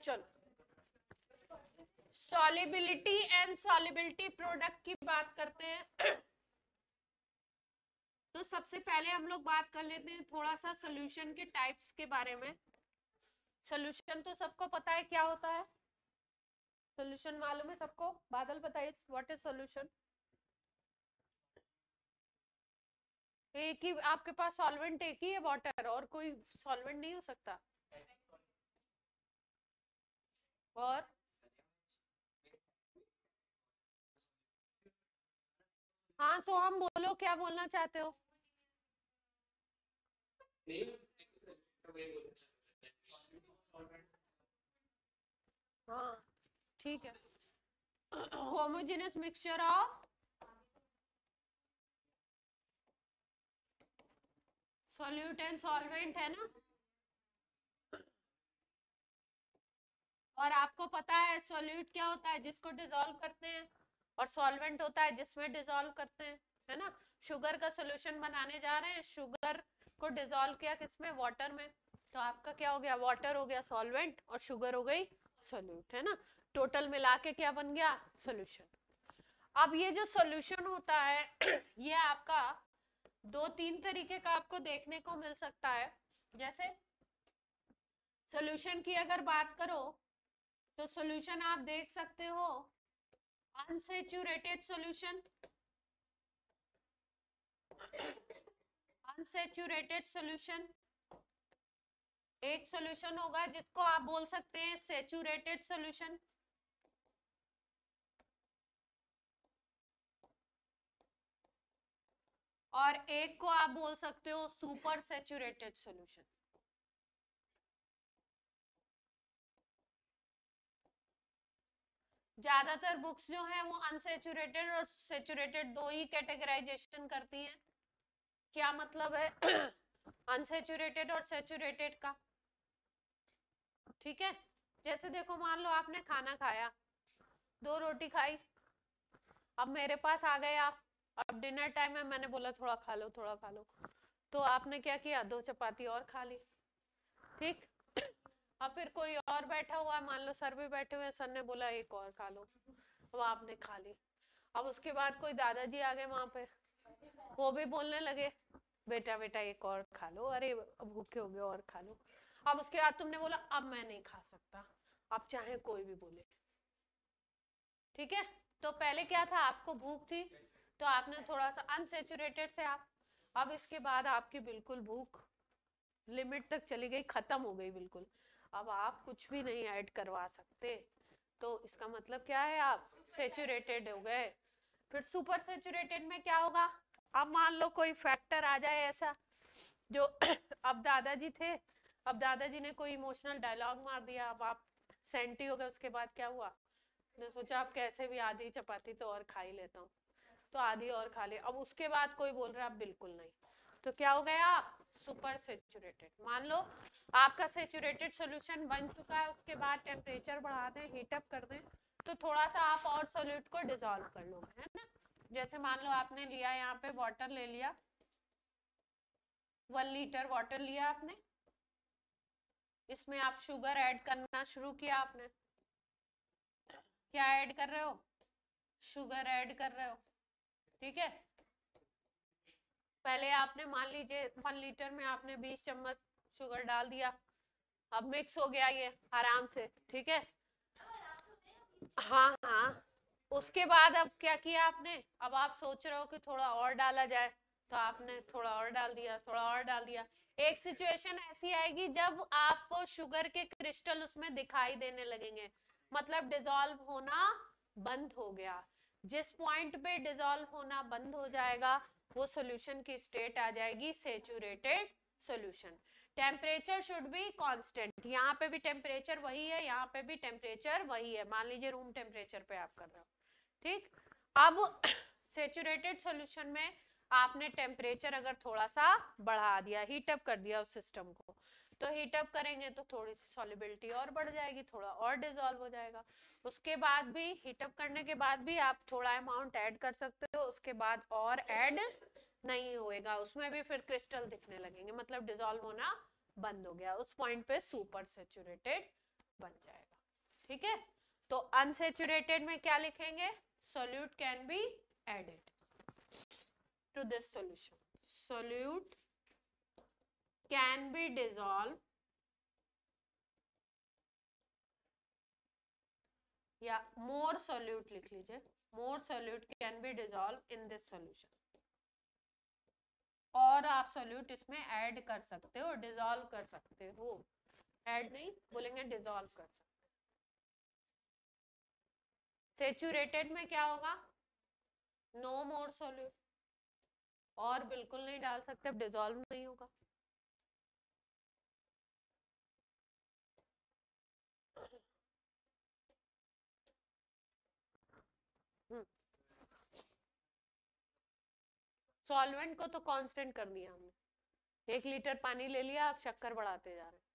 चलो solubility and solubility product की बात करते हैं। तो सबसे पहले हम लोग बात कर लेते हैं थोड़ा सा सोल्यूशन के टाइप्स के बारे में। सोल्यूशन तो सबको पता है क्या होता है, सोल्यूशन मालूम है सबको? बादल बताइए व्हाट इज सोल्यूशन। एक ही आपके पास सॉल्वेंट एक ही है, वाटर, और कोई सॉल्वेंट नहीं हो सकता? और हाँ सोहम बोलो क्या बोलना चाहते हो? हाँ ठीक है, homogeneous mixture of solute and solvent है ना। और आपको पता है सॉल्यूट क्या होता है? जिसको डिसॉल्व करते हैं, और सॉल्वेंट होता है जिसमें डिसॉल्व करते हैं, है ना। शुगर का सॉल्यूशन बनाने जा रहे हैं, शुगर को डिसॉल्व किया किसमें? वाटर में। तो आपका क्या हो गया? वाटर हो गया सॉल्वेंट और शुगर हो गई सॉल्यूट, है ना। टोटल मिला के क्या बन गया? सॉल्यूशन। अब ये जो सॉल्यूशन होता है ये आपका दो तीन तरीके का आपको देखने को मिल सकता है। जैसे सॉल्यूशन की अगर बात करो तो सॉल्यूशन आप देख सकते हो अनसैचुरेटेड सॉल्यूशन, अनसैचुरेटेड सॉल्यूशन एक सॉल्यूशन होगा जिसको आप बोल सकते हैं सैचुरेटेड सॉल्यूशन, और एक को आप बोल सकते हो सुपर सैचुरेटेड सॉल्यूशन। ज्यादातर बुक्स जो है वो अनसैचुरेटेड और सैचुरेटेड दो ही कैटेगराइजेशन करती हैं। क्या मतलब है अनसैचुरेटेड और सैचुरेटेड का? ठीक है, जैसे देखो मान लो आपने खाना खाया, 2 रोटी खाई, अब मेरे पास आ गए आप, अब डिनर टाइम है, मैंने बोला थोड़ा खा लो थोड़ा खा लो, तो आपने क्या किया? 2 चपाती और खा ली, ठीक। अब फिर कोई और बैठा हुआ है, मान लो सर भी बैठे हुए हैं, सर ने बोला एक और खा लो, अब आपने खा ली। अब उसके बाद कोई दादाजी आ गए वहां पे, वो भी बोलने लगे बेटा बेटा एक और खा लो, अरे भूखे हो गए और खा लो। अब उसके बाद तुमने बोला अब मैं नहीं खा सकता, अब चाहे कोई भी बोले, ठीक है। तो पहले क्या था? आपको भूख थी तो आपने थोड़ा सा अनसैचुरेटेड थे आप, अब इसके बाद आपकी बिल्कुल भूख लिमिट तक चली गई, खत्म हो गई बिल्कुल, अब आप कुछ भी नहीं ऐड करवा सकते, तो इसका मतलब क्या है? आप सैचुरेटेड हो गए। फिर सुपर सैचुरेटेड में क्या होगा? अब मान लो कोई फैक्टर आ जाए ऐसा जो अब दादाजी थे, अब दादाजी ने कोई इमोशनल डायलॉग मार दिया, अब आप सेंटी हो गए, उसके बाद क्या हुआ? ने सोचा आप कैसे भी आधी चपाती तो और खा ही लेता हूँ, तो आधी और खा ले, अब उसके बाद कोई बोल रहा है बिल्कुल नहीं, तो क्या हो गया? आप सुपर सैचुरेटेड। मान लो आपका सैचुरेटेड सॉल्यूशन बन चुका है, उसके बाद टेम्परेचर बढ़ा दें, हीट अप कर दें, तो थोड़ा सा आप और सॉल्यूट को डिसॉल्व कर लो, है ना। जैसे मान लो आपने लिया यहाँ पे वाटर ले लिया, 1 लीटर वाटर लिया आपने, इसमें आप शुगर ऐड करना शुरू किया आपने, क्या ऐड कर रहे हो? शुगर ऐड कर रहे हो, ठीक है। पहले आपने मान लीजिए 1 लीटर में आपने 20 चम्मच शुगर डाल दिया, अब मिक्स हो गया ये आराम से, ठीक है। हाँ हाँ, उसके बाद अब क्या किया आपने? अब आप सोच रहे हो कि थोड़ा और डाला जाए, तो आपने थोड़ा और डाल दिया, थोड़ा और डाल दिया। एक सिचुएशन ऐसी आएगी जब आपको शुगर के क्रिस्टल उसमें दिखाई देने लगेंगे, मतलब डिसॉल्व होना बंद हो गया। जिस पॉइंट पे डिसॉल्व होना बंद हो जाएगा वो सॉल्यूशन की स्टेट आ जाएगी saturated solution. Temperature should be constant, यहाँ पे भी टेम्परेचर वही है, यहाँ पे भी टेम्परेचर वही है, मान लीजिए रूम टेम्परेचर पे आप कर रहे हो, ठीक। अब सैचुरेटेड सॉल्यूशन में आपने टेम्परेचर अगर थोड़ा सा बढ़ा दिया, हीट अप कर दिया उस सिस्टम को, तो हीट अप करेंगे तो थोड़ी सी सॉलिबिलिटी और बढ़ जाएगी, थोड़ा और डिसॉल्व हो जाएगा। उसके बाद भी हीट अप करने के बाद भी आप थोड़ा अमाउंट ऐड कर सकते हो, उसके बाद और ऐड नहीं होएगा, उसमें भी फिर क्रिस्टल दिखने लगेंगे, मतलब डिसॉल्व होना बंद हो गया, उस पॉइंट पे सुपर सैचुरेटेड बन जाएगा। ठीक है, तो अनसेचुरेटेड में क्या लिखेंगे, solute can be added to this solution, solute can be dissolve या मोर सोल्यूट लिख लीजिए, more solute can be dissolve in this solution. और आप सोल्यूट इसमें ऐड कर सकते हो, डिसॉल्व कर सकते हो, ऐड नहीं बोलेंगे, डिसॉल्व कर सकते। सेचुरेटेड में क्या होगा, नो मोर सोल्यूट, और बिल्कुल नहीं डाल सकते, अब डिसॉल्व नहीं होगा। सॉल्वेंट को तो कांस्टेंट कर दिया हमने, 1 लीटर पानी ले लिया, आप शक्कर बढ़ाते जा रहे हैं।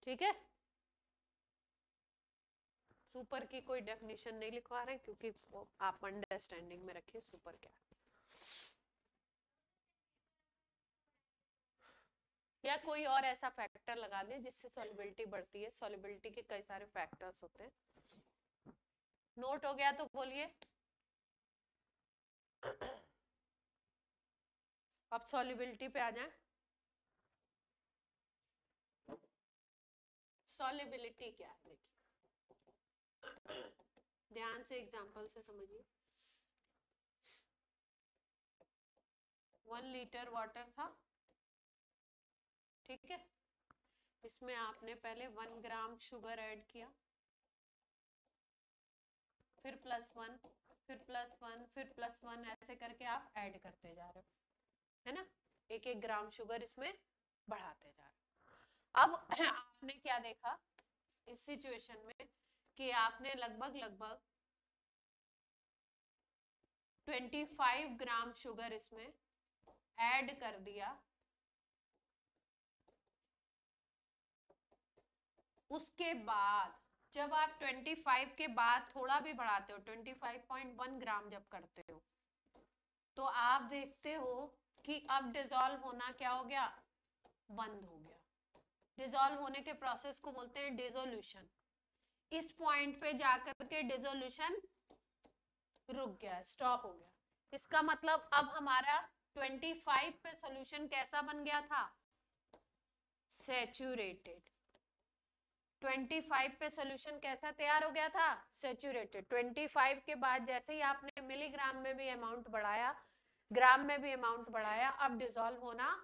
ठीक है, सुपर की कोई डेफिनेशन नहीं लिखवा रहे क्योंकि आप अंडरस्टैंडिंग में रखिए सुपर क्या है। या कोई और ऐसा फैक्टर लगा दें जिससे सॉल्युबिलिटी बढ़ती है, सॉल्युबिलिटी के कई सारे फैक्टर्स होते हैं। नोट हो गया तो बोलिए। अब सॉल्युबिलिटी पे आ जाए। सॉल्युबिलिटी क्या है, देखिए ध्यान से एग्जांपल से समझिए। 1 लीटर वाटर था, ठीक है, इसमें आपने पहले 1 ग्राम शुगर ऐड किया, फिर +1, फिर +1, फिर +1, ऐसे करके आप ऐड करते जा रहे हो, है ना, 1-1 ग्राम शुगर इसमें बढ़ाते जा रहे हो। अब आपने क्या देखा इस सिचुएशन में कि आपने लगभग 25 ग्राम शुगर इसमें ऐड कर दिया। उसके बाद जब आप 25 के बाद थोड़ा भी बढ़ाते हो, 25.1 ग्राम जब करते हो, तो आप देखते हो कि अब डिसॉल्व होना क्या हो गया, बंद हो गया। डिसॉल्व होने के प्रोसेस को बोलते हैं डिसोल्यूशन। इस पॉइंट पे जाकर के डिसोल्यूशन रुक गया, स्टॉप हो गया। इसका मतलब अब हमारा 25 पे सॉल्यूशन कैसा बन गया था, सैचुरेटेड। 25 पे सॉल्यूशन कैसा तैयार हो गया था, सैचुरेटेड। 25 के बाद जैसे ही आपने मिलीग्राम में भी अमाउंट बढ़ाया, ग्राम में भी अमाउंट बढ़ाया, अब डिसॉल्व होना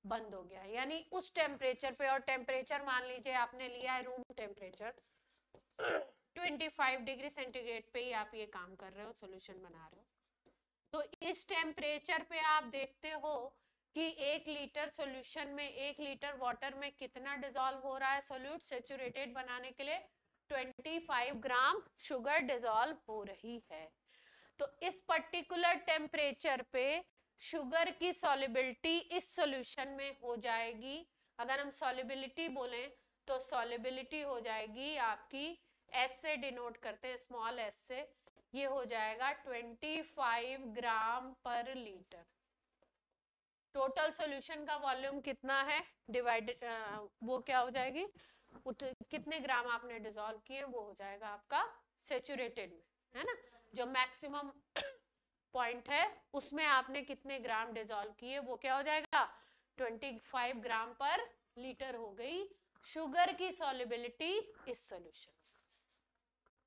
बंद हो गया। यानी उस टेम्परेचर पे, और टेम्परेचर मान लीजिए आपने लिया है रूम टेम्परेचर, 25 डिग्री सेंटीग्रेड पे ही आप ये काम कर रहे हो, सॉल्यूशन बना रहे हो। तो इस टेम्परेचर पे आप देखते हो कि 1 लीटर सॉल्यूशन में, 1 लीटर वाटर में कितना डिसॉल्व हो रहा है सोल्यूट, सैचुरेटेड बनाने के लिए 25 ग्राम शुगर डिसॉल्व हो रही है। तो इस पर्टिकुलर टेम्परेचर पे शुगर की सॉल्युबिलिटी इस सॉल्यूशन में हो जाएगी। अगर हम सॉल्युबिलिटी बोलें तो सॉल्युबिलिटी हो जाएगी आपकी, एस से डिनोट करते हैं, स्मॉल एस से, ये हो जाएगा 25 ग्राम पर लीटर। टोटल सॉल्यूशन का वॉल्यूम कितना है, डिवाइडेड वो क्या हो जाएगी, कितने ग्राम आपने डिसॉल्व किए वो हो जाएगा आपका सैचुरेटेड में, है ना, जो मैक्सिमम पॉइंट है उसमें आपने कितने ग्राम डिसॉल्व किए वो क्या हो जाएगा, 25 ग्राम पर लीटर हो गई शुगर की सॉल्युबिलिटी इस सॉल्यूशन।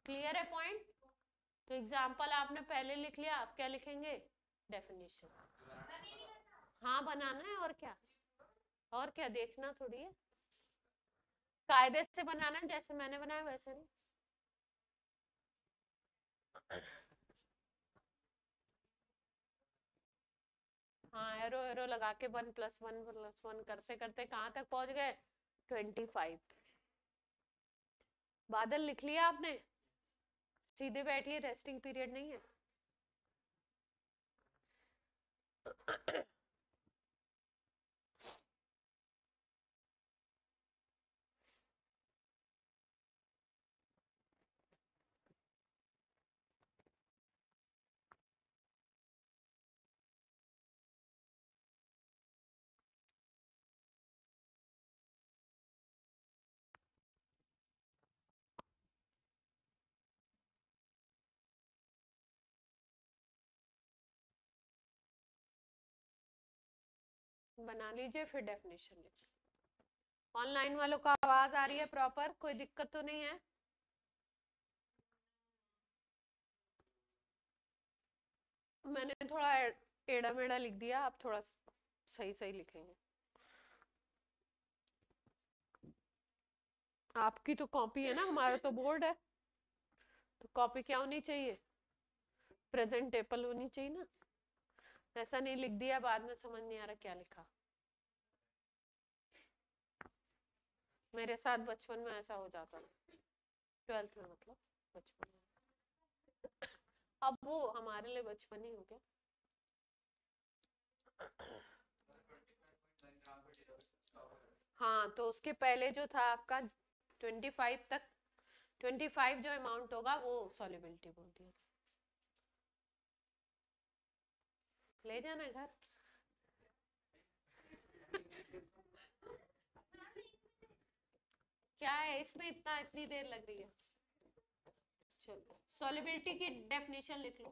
क्लियर है पॉइंट। तो एग्जांपल आपने पहले लिख लिया, आप क्या लिखेंगे, डेफिनेशन। हाँ बनाना है, और क्या, और क्या देखना थोड़ी है, कायदे से बनाना है, जैसे मैंने बनाया वैसे नहीं। हाँ, एरो एरो लगा के 1+1+1 करते करते कहाँ तक पहुंच गए, 25। बादल लिख लिया आपने, सीधे बैठिए, रेस्टिंग पीरियड नहीं है। बना लीजिए फिर डेफिनेशन लिखिए। ऑनलाइन वालों को आवाज आ रही है प्रॉपर, कोई दिक्कत तो नहीं है? मैंने थोड़ा टेढ़ा मेढ़ा लिख दिया, आप थोड़ा सही सही लिखेंगे। आपकी तो कॉपी है ना, हमारा तो बोर्ड है, तो कॉपी क्या होनी चाहिए? प्रेजेंटेबल होनी चाहिए ना। ऐसा नहीं लिख दिया बाद में समझ नहीं आ रहा क्या लिखा। मेरे साथ बचपन में ऐसा हो जाता था, 12th में मतलब बचपन में। अब वो हमारे लिए बचपन ही हो गया। हाँ, तो उसके पहले जो था आपका 25 तक, 25 जो अमाउंट होगा वो सॉल्युबिलिटी बोलती है। ले जाना घर। क्या है इसमें इतनी देर लग रही है? चलो सॉल्युबिलिटी की डेफिनेशन लिख लो।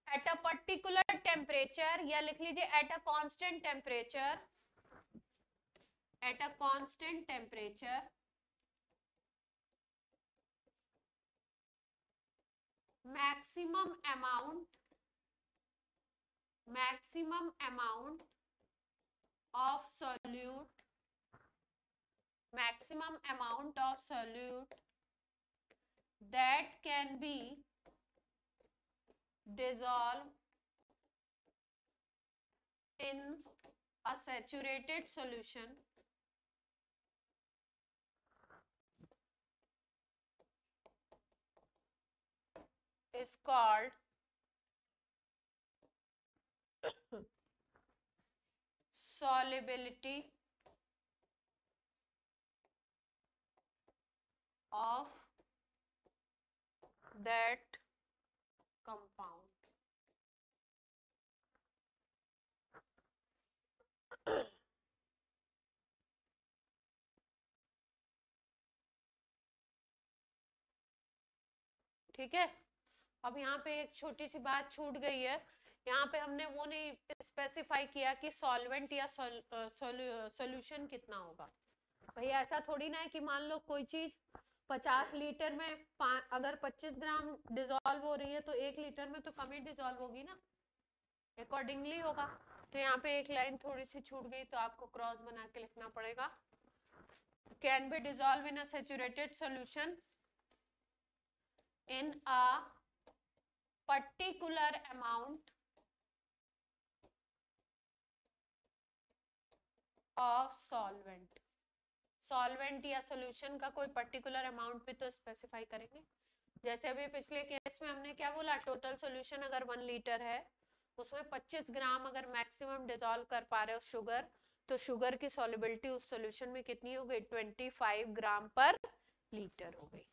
एट अ पर्टिकुलर टेम्परेचर, या लिख लीजिए at a constant temperature, at a constant temperature maximum amount of solute, maximum amount of solute that can be dissolved in a saturated solution is called solubility of that compound. ठीक है। अब यहाँ पे एक छोटी सी बात छूट गई है, यहाँ पे हमने वो नहीं स्पेसिफाई किया कि सॉल्वेंट या सॉल्यूशन कितना होगा। भैया ऐसा थोड़ी ना है कि मान लो कोई चीज 50 लीटर में अगर 25 ग्राम डिजोल्व हो रही है तो 1 लीटर में तो कम ही डिजोल्व होगी ना, अकॉर्डिंगली होगा। तो यहाँ पे एक लाइन थोड़ी सी छूट गई, तो आपको क्रॉस बना के लिखना पड़ेगा। Can be dissolve in a saturated solution in a particular amount of solvent. Solvent या सॉल्यूशन का कोई पर्टिकुलर अमाउंट भी तो स्पेसिफाई करेंगे। जैसे अभी पिछले केस में हमने क्या बोला, टोटल सॉल्यूशन अगर 1 लीटर है, उसमें 25 ग्राम अगर मैक्सिमम डिसॉल्व कर पा रहे हो शुगर, तो शुगर की सॉल्युबिलिटी उस सॉल्यूशन में कितनी हो गई? 25 ग्राम पर लीटर हो गई।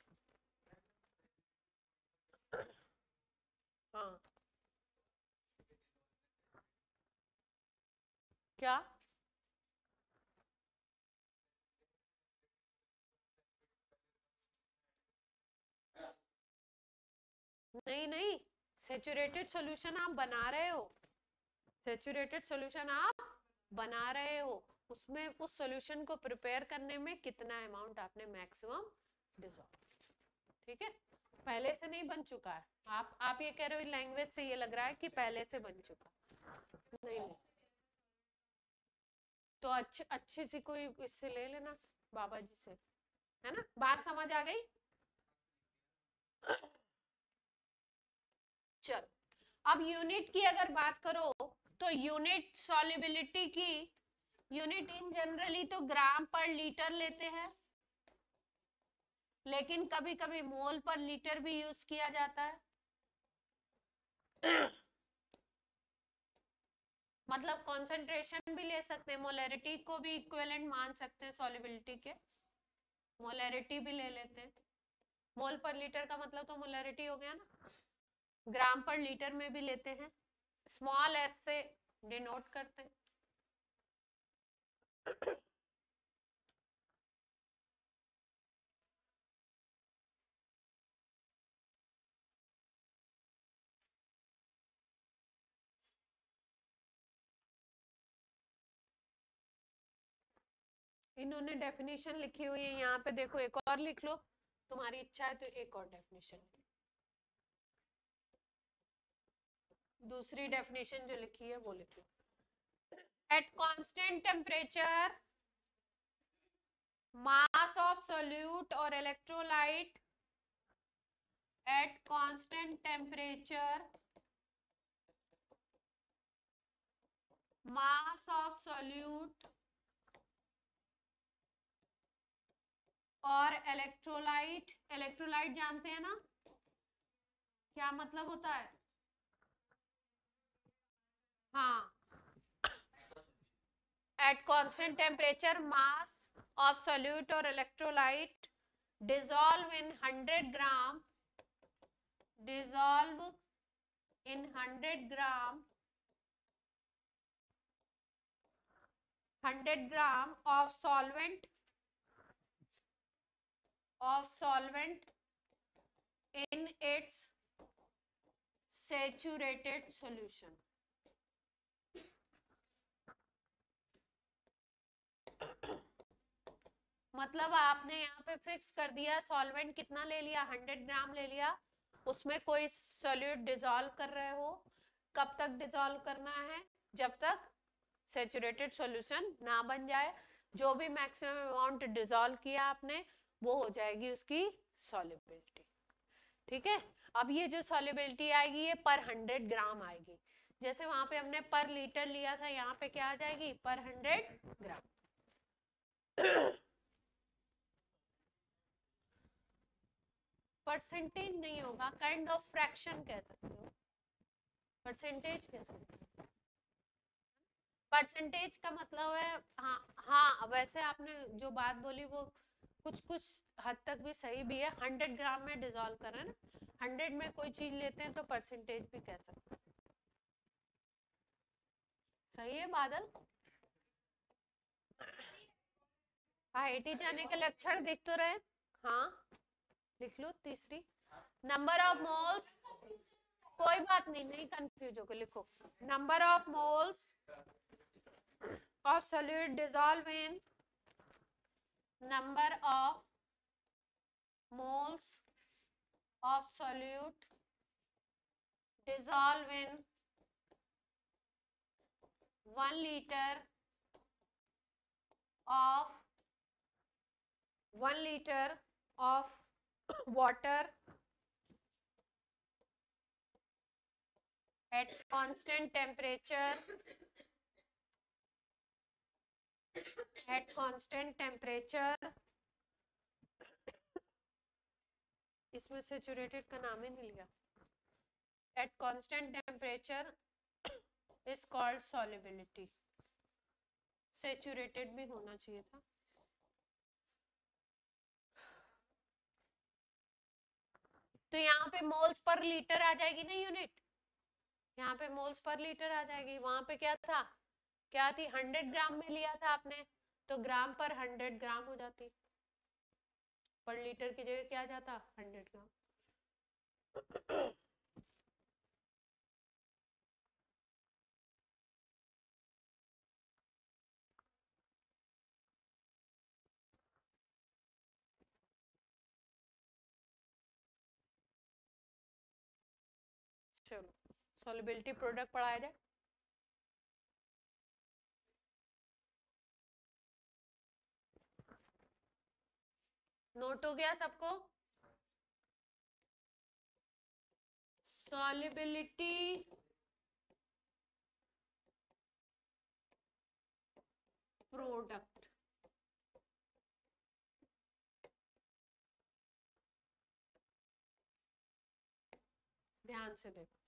हाँ क्या? नहीं नहीं, सैचुरेटेड सॉल्यूशन आप बना रहे हो, सैचुरेटेड सॉल्यूशन आप बना रहे हो, उसमें उस सॉल्यूशन को प्रिपेयर करने में कितना अमाउंट आपने मैक्सिमम डिसॉल्व, ठीक है? पहले से नहीं बन चुका है। आप ये कह रहे हो लैंग्वेज से ये लग रहा है कि पहले से बन चुका, नहीं नहीं। तो अच्छी सी कोई इससे ले लेना, बाबा जी से, है ना? बात समझ आ गई? चलो, अब यूनिट की अगर बात करो तो यूनिट सॉल्युबिलिटी की यूनिट इन जनरली तो ग्राम पर लीटर लेते हैं, लेकिन कभी कभी मोल पर लीटर भी यूज किया जाता है। मतलब कंसंट्रेशन भी ले सकते हैं, मोलैरिटी को भी इक्विवेलेंट मान सकते हैं सॉल्युबिलिटी के, मोलैरिटी भी ले लेते हैं। मोल पर लीटर का मतलब तो मोलैरिटी हो गया ना, ग्राम पर लीटर में भी लेते हैं, स्मॉल एस से डिनोट करते हैं। इन्होंने डेफिनेशन लिखी हुई है यहाँ पे, देखो एक और लिख लो, तुम्हारी इच्छा है तो एक और डेफिनेशन, दूसरी डेफिनेशन जो लिखी है वो लिख लो। At constant temperature mass of solute और electrolyte, at constant temperature mass of solute और इलेक्ट्रोलाइट, इलेक्ट्रोलाइट जानते हैं ना क्या मतलब होता है? हाँ, at constant temperature mass of solute और electrolyte dissolve in 100 gram, dissolve in 100 gram, 100 gram of solvent in its saturated solution. मतलब आपने यहाँ पे फिक्स कर दिया, सॉल्वेंट कितना ले लिया, 100 ग्राम ले लिया, उसमें कोई सॉल्यूट डिसॉल्व कर रहे हो, कब तक डिसॉल्व करना है? जब तक सैचुरेटेड सॉल्यूशन ना बन जाए। जो भी मैक्सिमम अमाउंट डिसॉल्व किया आपने वो हो जाएगी उसकी सॉल्युबिलिटी। ठीक है, अब ये जो सॉल्युबिलिटी आएगी ये पर 100 ग्राम आएगी, जैसे वहां पे हमने पर लीटर लिया था, यहाँ पे क्या आ जाएगी? पर 100 ग्राम। परसेंटेज नहीं होगा, काइंड ऑफ फ्रैक्शन कह सकते हो, परसेंटेज कह सकते हो। परसेंटेज का मतलब है, हाँ हाँ, वैसे आपने जो बात बोली वो कुछ कुछ हद तक भी सही भी है। 100 ग्राम में डिसॉल्व कर रहे हैं ना, 100 में कोई चीज लेते हैं तो परसेंटेज भी कह सकते हैं। सही है बादल? आईआईटी जाने के लक्षण दिख तो रहे। हाँ लिख लो तीसरी, नंबर ऑफ मोल्स, कोई बात नहीं, नहीं कंफ्यूज होकर लिखो, number of moles of solute dissolve in, number of moles of solute dissolve in 1 liter of 1 liter of water at constant temperature, at constant temperature, इसमें सैचुरेटेड का नाम ही नहीं लिया, at constant temperature is called solubility, saturated भी होना चाहिए था। तो यहाँ पे मोल्स पर लीटर आ जाएगी ना यूनिट, यहाँ पे मोल्स पर लीटर आ जाएगी, वहां पे क्या था, क्या थी, 100 ग्राम में लिया था आपने तो ग्राम पर 100 ग्राम हो जाती, पर लीटर की जगह क्या जाता, 100 ग्राम। चलो सॉल्युबिलिटी प्रोडक्ट पढ़ाया जाए। नोट हो गया सबको? सॉल्युबिलिटी प्रोडक्ट, ध्यान से देखो।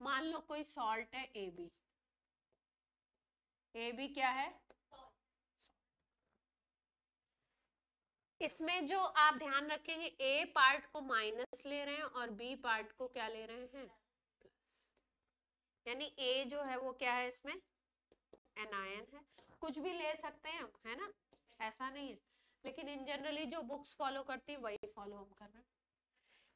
मान लो कोई सॉल्ट है AB, AB क्या है? इसमें जो आप ध्यान रखेंगे, A पार्ट को माइनस ले रहे हैं और B पार्ट को क्या ले रहे हैं, प्लस, यानी A जो है वो क्या है, इसमें एनायन है। कुछ भी ले सकते हैं हम, है ना, ऐसा नहीं है, लेकिन इन जनरली जो बुक्स फॉलो करती है वही फॉलो हम कर रहे हैं।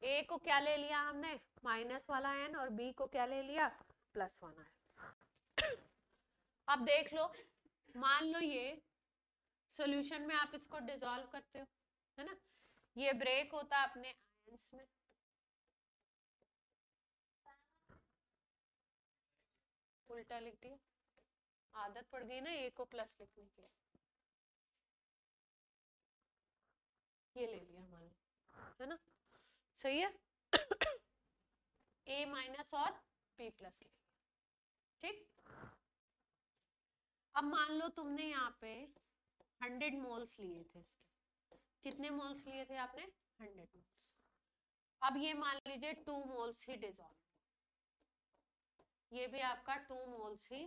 ए को क्या ले लिया हमने, माइनस वाला आयन, और बी को क्या ले लिया, प्लस वाला आयन। अब देख लो, मान लो ये सॉल्यूशन में आप इसको डिसॉल्व करते हो, है ना, ये ब्रेक होता है अपने आयंस में, उल्टा लिख दिया, आदत पड़ गई ना ए को प्लस लिखने की, ये ले लिया मान लो, है ना, सही है। ए माइनस और बी प्लस ले लिया, ठीक। अब मान लो तुमने यहाँ पे 100 मोल्स लिए थे इसके, कितने मोल्स लिए थे आपने, 100 मोल्स। अब ये मान लीजिए 2 मोल्स ही डिसॉल्व, ये भी आपका 2 मोल्स ही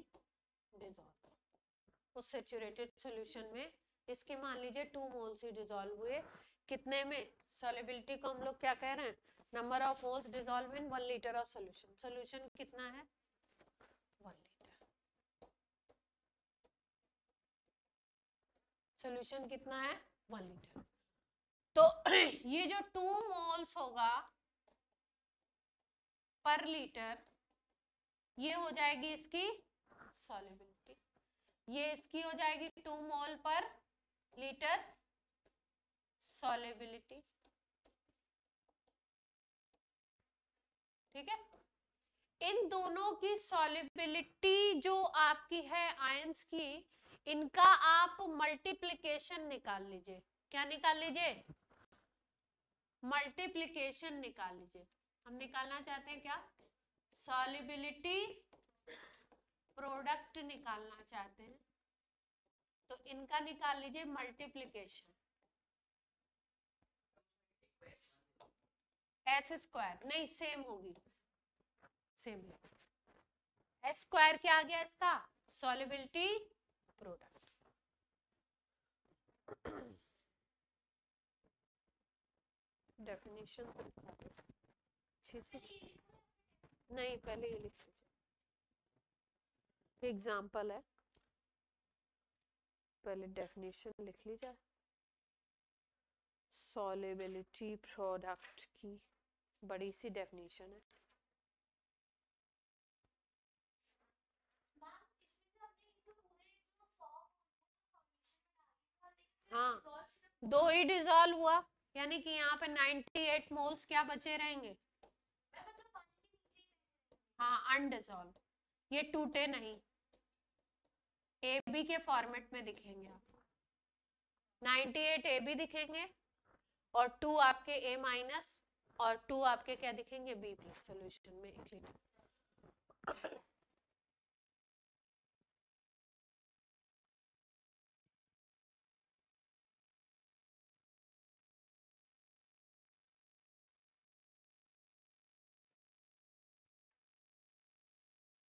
डिसॉल्व उस सैचुरेटेड सॉल्यूशन में, इसके मान लीजिए 2 मोल्स ही डिसॉल्व हुए, कितने में, सॉल्युबिलिटी को हम लोग क्या कह रहे हैं, number of moles dissolve in 1 litre of solution, solution कितना है 1 लीटर, सॉल्यूशन कितना है 1 लीटर। तो ये जो 2 मोल्स होगा पर लीटर, ये हो जाएगी इसकी सॉल्युबिलिटी, ये इसकी हो जाएगी 2 मोल पर लीटर सॉल्युबिलिटी, ठीक है। इन दोनों की सॉल्युबिलिटी जो आपकी है आयंस की, इनका आप मल्टीप्लिकेशन निकाल लीजिए, क्या निकाल लीजिए, मल्टीप्लिकेशन निकाल लीजिए। हम निकालना चाहते हैं क्या, सॉल्युबिलिटी प्रोडक्ट निकालना चाहते हैं, तो इनका निकाल लीजिए मल्टीप्लिकेशन, एस स्क्वायर नहीं सेम होगी, सेम एस स्क्वायर क्या आ गया इसका, सॉल्युबिलिटी प्रोडक्ट। डेफिनेशन अच्छी सी नहीं, पहले ये लिख लीजिए, एग्जाम्पल है, पहले डेफिनेशन लिख लीजिए, सॉल्युबिलिटी प्रोडक्ट की बड़ी सी डेफिनेशन है। हाँ, 2 ही डिसॉल्व हुआ, यानी कि यहाँ पे 98 मोल्स क्या बचे रहेंगे, हाँ अनडिसॉल्व, ये टूटे नहीं, ए बी के फॉर्मेट में दिखेंगे आपको, 98 ए बी दिखेंगे और 2 आपके ए माइनस और 2 आपके क्या दिखेंगे बी प्लस सोल्यूशन में 1 लीटर।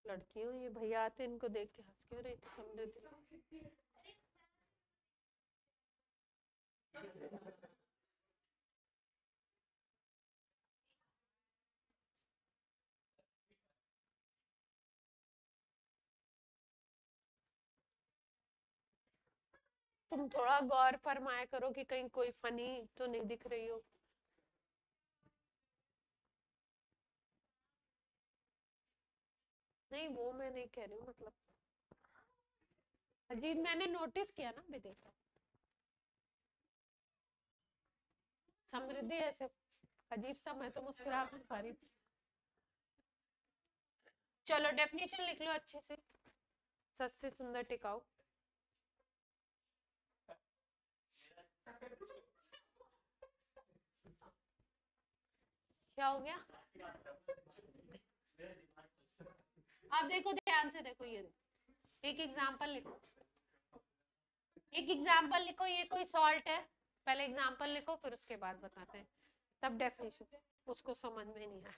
लड़कियों ये भैया आते इनको देख के हंस क्यों रही थी समृद्धि, तुम थोड़ा गौर फरमाया करो कि कहीं कोई फनी तो नहीं दिख रही हो। नहीं वो मैं नहीं कह रही हूँ, मतलब अजीब मैंने नोटिस किया ना, भी देखा समृद्धि ऐसे अजीब सा, मैं तो मुस्कुरा नहीं पा रही। चलो डेफिनेशन लिख लो अच्छे से, सस्ते सुंदर टिकाऊ। क्या हो गया, आप देखो ध्यान से देखो, ये देखो एक एग्जांपल लिखो, एक एग्जांपल लिखो, ये कोई सॉल्ट है, पहले एग्जांपल लिखो फिर उसके बाद बताते हैं, तब डेफिनेशन उसको समझ में नहीं आया।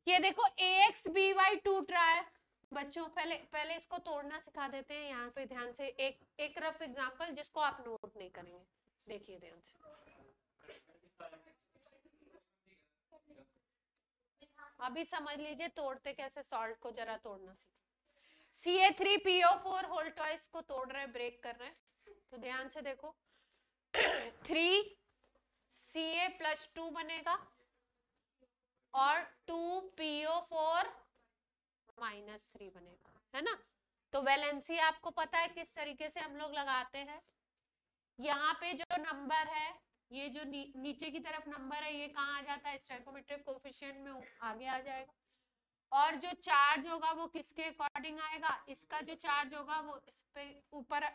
ये देखो ax by टूट रहा है बच्चों, पहले इसको तोड़ना सिखा देते हैं, यहाँ पे ध्यान से एक रफ एग्जांपल जिसको आप नोट नहीं करेंगे, देखिए ध्यान से। अभी समझ लीजिए तोड़ते कैसे, सॉल्ट को जरा तोड़ना सीखो, Ca3PO4 होल ट्वाइस को तोड़ रहे हैं, ब्रेक कर रहे हैं, तो ध्यान से देखो 3 Ca+2 बनेगा, और 2PO4 -3 बनेगा, है ना। तो वैलेंसी आपको पता है किस तरीके से हम लोग लगाते हैं। यहाँ पे जो नंबर है, ये जो नीचे की तरफ नंबर है, ये कहाँ आ जाता है, स्टोइकोमेट्रिक कोफिशिएंट में आगे आ जाएगा। और जो चार्ज होगा वो किसके अकॉर्डिंग आएगा, इसका जो चार्ज होगा वो इस पे ऊपर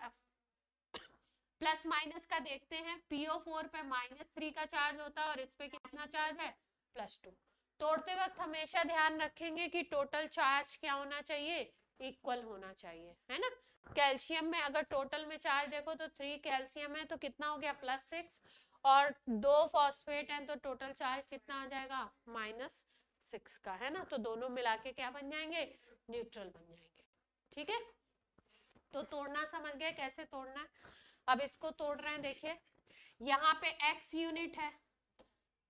प्लस माइनस का देखते हैं। PO4 पे -3 का चार्ज होता है और इस पे कितना चार्ज है, +2। तोड़ते वक्त हमेशा ध्यान रखेंगे कि टोटल चार्ज क्या होना चाहिए, इक्वल होना चाहिए, है ना। कैल्शियम में अगर टोटल में चार्ज देखो तो 3 कैल्शियम है तो कितना हो गया, +6, और 2 फॉस्फेट है तो टोटल चार्ज कितना आ जाएगा, -6 का, है ना। तो दोनों मिला के क्या बन जाएंगे, न्यूट्रल बन जाएंगे। ठीक है, तो तोड़ना समझ गए कैसे तोड़ना है। अब इसको तोड़ रहे हैं, देखिए यहाँ पे x यूनिट है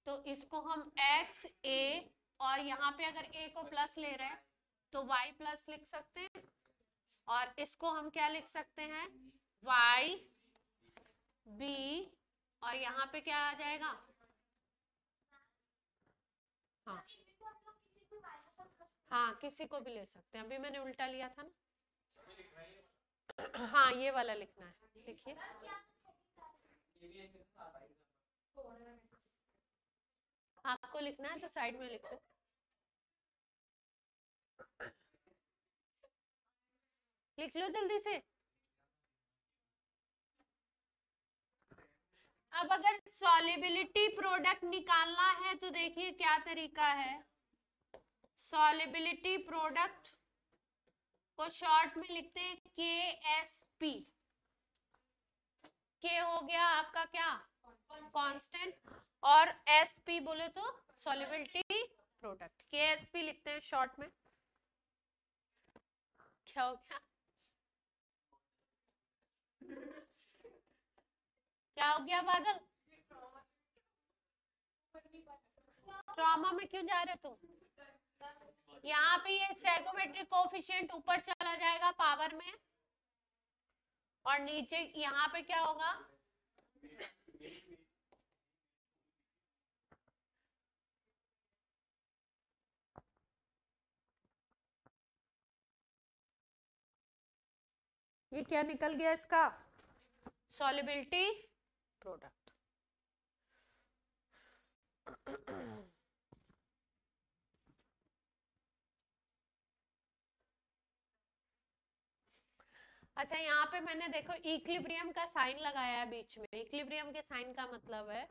तो इसको हम x a, और यहाँ पे अगर a को प्लस ले रहे हैं तो y प्लस लिख सकते हैं, और इसको हम क्या लिख सकते हैं, y b, और यहाँ पे क्या आ जाएगा, हाँ हाँ किसी को भी ले सकते हैं, अभी मैंने उल्टा लिया था ना। हाँ ये वाला लिखना है, लिखिए। आपको लिखना है तो साइड में लिखो। लिख लो जल्दी से। अब अगर सॉल्युबिलिटी प्रोडक्ट निकालना है तो देखिए क्या तरीका है। सॉल्युबिलिटी प्रोडक्ट को शॉर्ट में लिखते हैं KSP। K हो गया आपका क्या, कांस्टेंट, और SP बोले तो सॉल्युबिलिटी प्रोडक्ट। KSP लिखते हैं शॉर्ट में। क्या हो गया, क्या हो गया बादल, ट्रॉमा में क्यों जा रहे तुम। यहाँ पे ये स्टोइकोमेट्रिक कोफिशिएंट ऊपर चला जाएगा पावर में, और नीचे यहाँ पे क्या होगा, ये क्या निकल गया इसका, सॉल्युबिलिटी प्रोडक्ट। अच्छा यहाँ पे मैंने देखो इक्विलिब्रियम का साइन लगाया है बीच में। इक्विलिब्रियम के साइन का मतलब है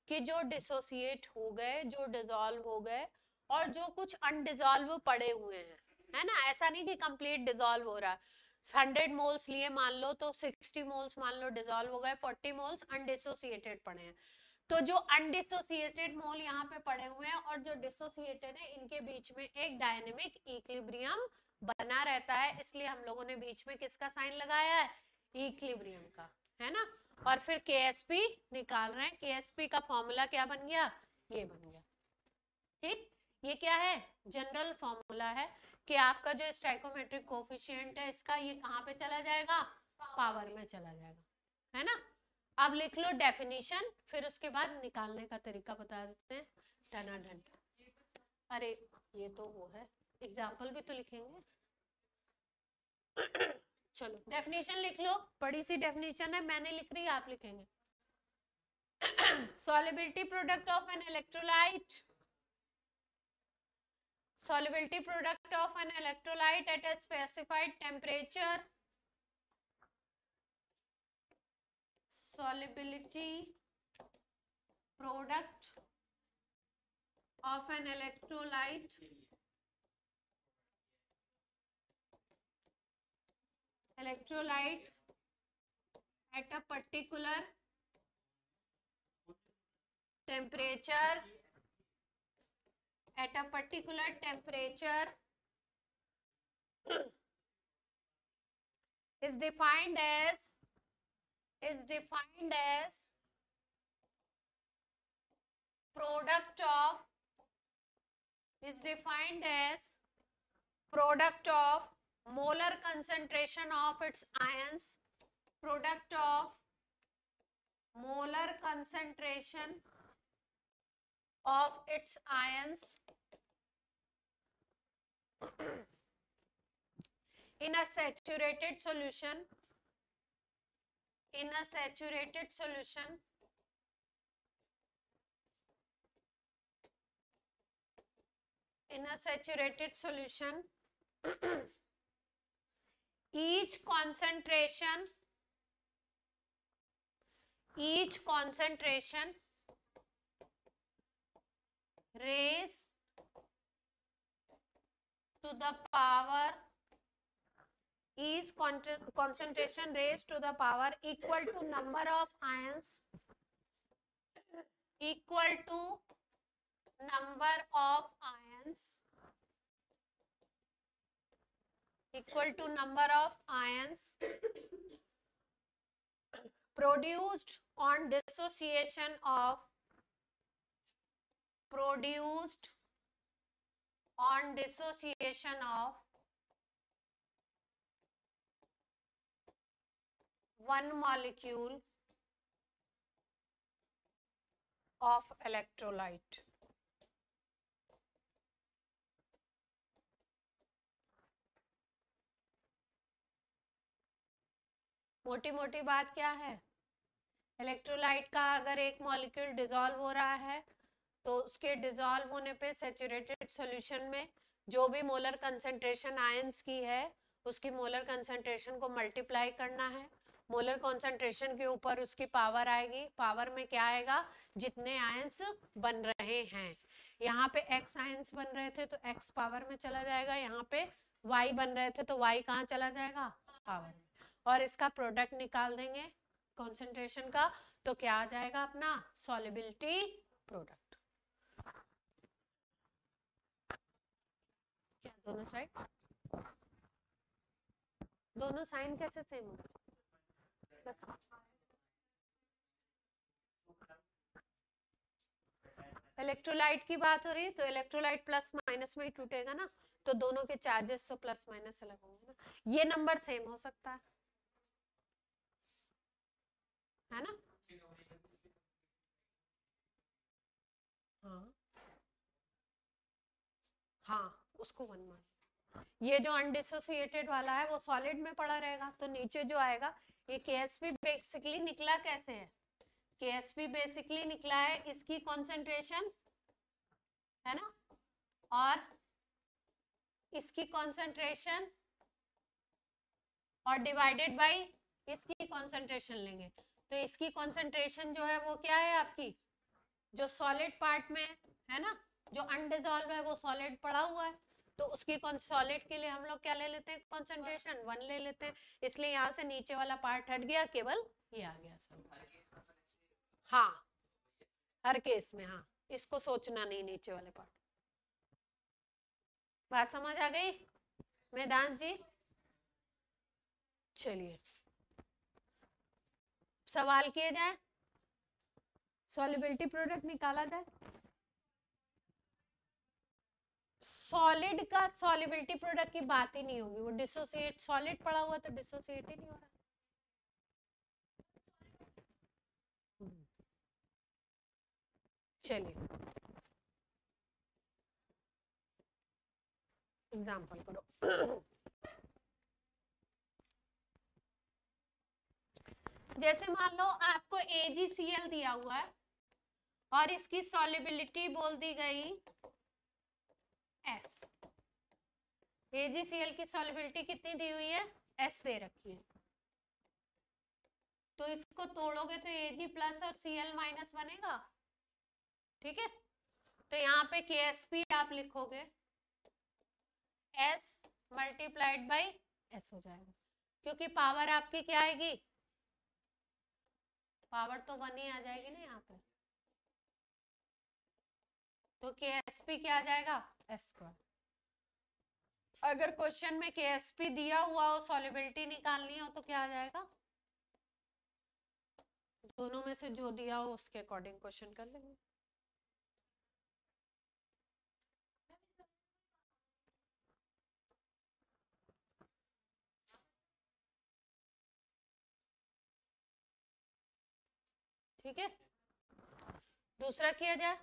कि जो डिसोसिएट हो गए, जो डिसॉल्व हो गए, और जो कुछ अनडिसॉल्व पड़े हुए हैं, है ना। ऐसा नहीं कि कंप्लीट डिसॉल्व हो रहा है। 100 मोल्स लिए मान लो तो 60 मोल्स मान लो डिसॉल्व हो गए, 40 मोल्स अनडिसोसिएटेड पड़े हैं। तो जो अनडिसोसिएटेड मोल यहाँ पे पड़े हुए हैं और जो डिसोसिएटेड है, इनके बीच में एक डायनेमिक इक्विलिब्रियम बना रहता है, इसलिए हम लोगों ने बीच में किसका साइन लगाया है, इक्विलिब्रियम का, है ना। और फिर KSP निकाल रहे हैं। KSP का फॉर्मूला क्या बन गया, ये बन गया। ठीक, ये क्या है, जनरल फॉर्मूला है कि आपका जो स्टोइकोमेट्रिक कोफिशिएंट है इसका, ये कहाँ पे चला जाएगा, पावर में चला जाएगा, है ना। अब लिख लो डेफिनेशन, फिर उसके बाद निकालने का तरीका बता देते हैं। टनाडन, अरे ये तो वो है, एग्जाम्पल भी तो लिखेंगे। चलो डेफिनेशन लिख लो, बड़ी सी डेफिनेशन है, मैंने लिख रही है, आप लिखेंगे। solubility product of an electrolyte, solubility product of an electrolyte at a specified temperature, solubility product of an electrolyte at a particular temperature, at a particular temperature is defined as product of molar concentration of its ions, product of molar concentration of its ions In a saturated solution, in a saturated solution, in a saturated solution, each concentration raised to the power is concentration raised to the power equal to number of ions equal to number of ions equal to number of ions produced on dissociation of one molecule of electrolyte. मोटी मोटी बात क्या है, electrolyte का अगर एक molecule dissolve हो रहा है तो उसके डिसॉल्व होने पे सैचुरेटेड सॉल्यूशन में जो भी मोलर कंसंट्रेशन आयंस की है उसकी मोलर कंसंट्रेशन को मल्टीप्लाई करना है, मोलर कंसंट्रेशन के ऊपर उसकी पावर आएगी, पावर में क्या आएगा, जितने आयंस बन रहे हैं। यहाँ पे x आयंस बन रहे थे तो x पावर में चला जाएगा, यहाँ पे y बन रहे थे तो y कहाँ चला जाएगा, पावर में, और इसका प्रोडक्ट निकाल देंगे कंसंट्रेशन का तो क्या आ जाएगा अपना सॉल्युबिलिटी प्रोडक्ट। क्या दोनों साइड, दोनों साइन कैसे सेम हो, बस इलेक्ट्रोलाइट की बात हो रही है तो इलेक्ट्रोलाइट प्लस माइनस में ही टूटेगा ना, तो दोनों के चार्जेस तो प्लस माइनस अलग होंगे ना, ये नंबर सेम हो सकता है ना। हाँ हाँ उसको वन मान, ये जो अनडिसोसिएटेड वाला है वो सॉलिड में पड़ा रहेगा तो नीचे जो आएगा ये KSP बेसिकली निकला कैसे है, KSP बेसिकली निकला है इसकी कॉन्सेंट्रेशन है ना और इसकी कॉन्सेंट्रेशन और डिवाइडेड बाय इसकी कॉन्सेंट्रेशन लेंगे तो इसकी कॉन्सेंट्रेशन जो है वो क्या है आपकी, जो सॉलिड पार्ट में है ना, जो अनडिसॉल्व है वो सॉलिड पड़ा हुआ है तो उसकी सॉलिड के लिए हम लोग क्या ले लेते हैं, कॉन्सेंट्रेशन 1 ले लेते हैं, इसलिए यहाँ से नीचे वाला पार्ट हट गया, केवल ये आ गया सब। हाँ हर केस में, हाँ इसको सोचना नहीं नीचे वाले पार्ट। बात समझ आ गई मेदांश जी? चलिए सवाल किए जाए, सॉल्युबिलिटी प्रोडक्ट निकाला जाए। सॉलिड का सॉल्युबिलिटी प्रोडक्ट की बात ही नहीं होगी, वो डिसोसिएट, सॉलिड पड़ा हुआ तो डिसोसिएट ही नहीं हो रहा। चलिए एग्जाम्पल करो। जैसे मान लो आपको AgCl दिया हुआ है और इसकी सॉल्युबिलिटी बोल दी गई S, AgCl की सॉल्युबिलिटी कितनी दी हुई है, S दे रखी है, तो इसको तोड़ोगे तो Ag प्लस और Cl माइनस बनेगा, ठीक है, तो यहाँ पे KSP आप लिखोगे S मल्टीप्लाइड बाई S हो जाएगा, क्योंकि पावर आपकी क्या आएगी, पावर तो 1 ही आ जाएगी ना यहाँ पे, तो KSP क्या आ जाएगा, S²। अगर क्वेश्चन में KSP दिया हुआ हो, सॉल्युबिलिटी निकालनी हो तो क्या आ जाएगा, दोनों में से जो दिया हो उसके अकॉर्डिंग क्वेश्चन कर लेंगे। ठीक है, दूसरा किया जाए।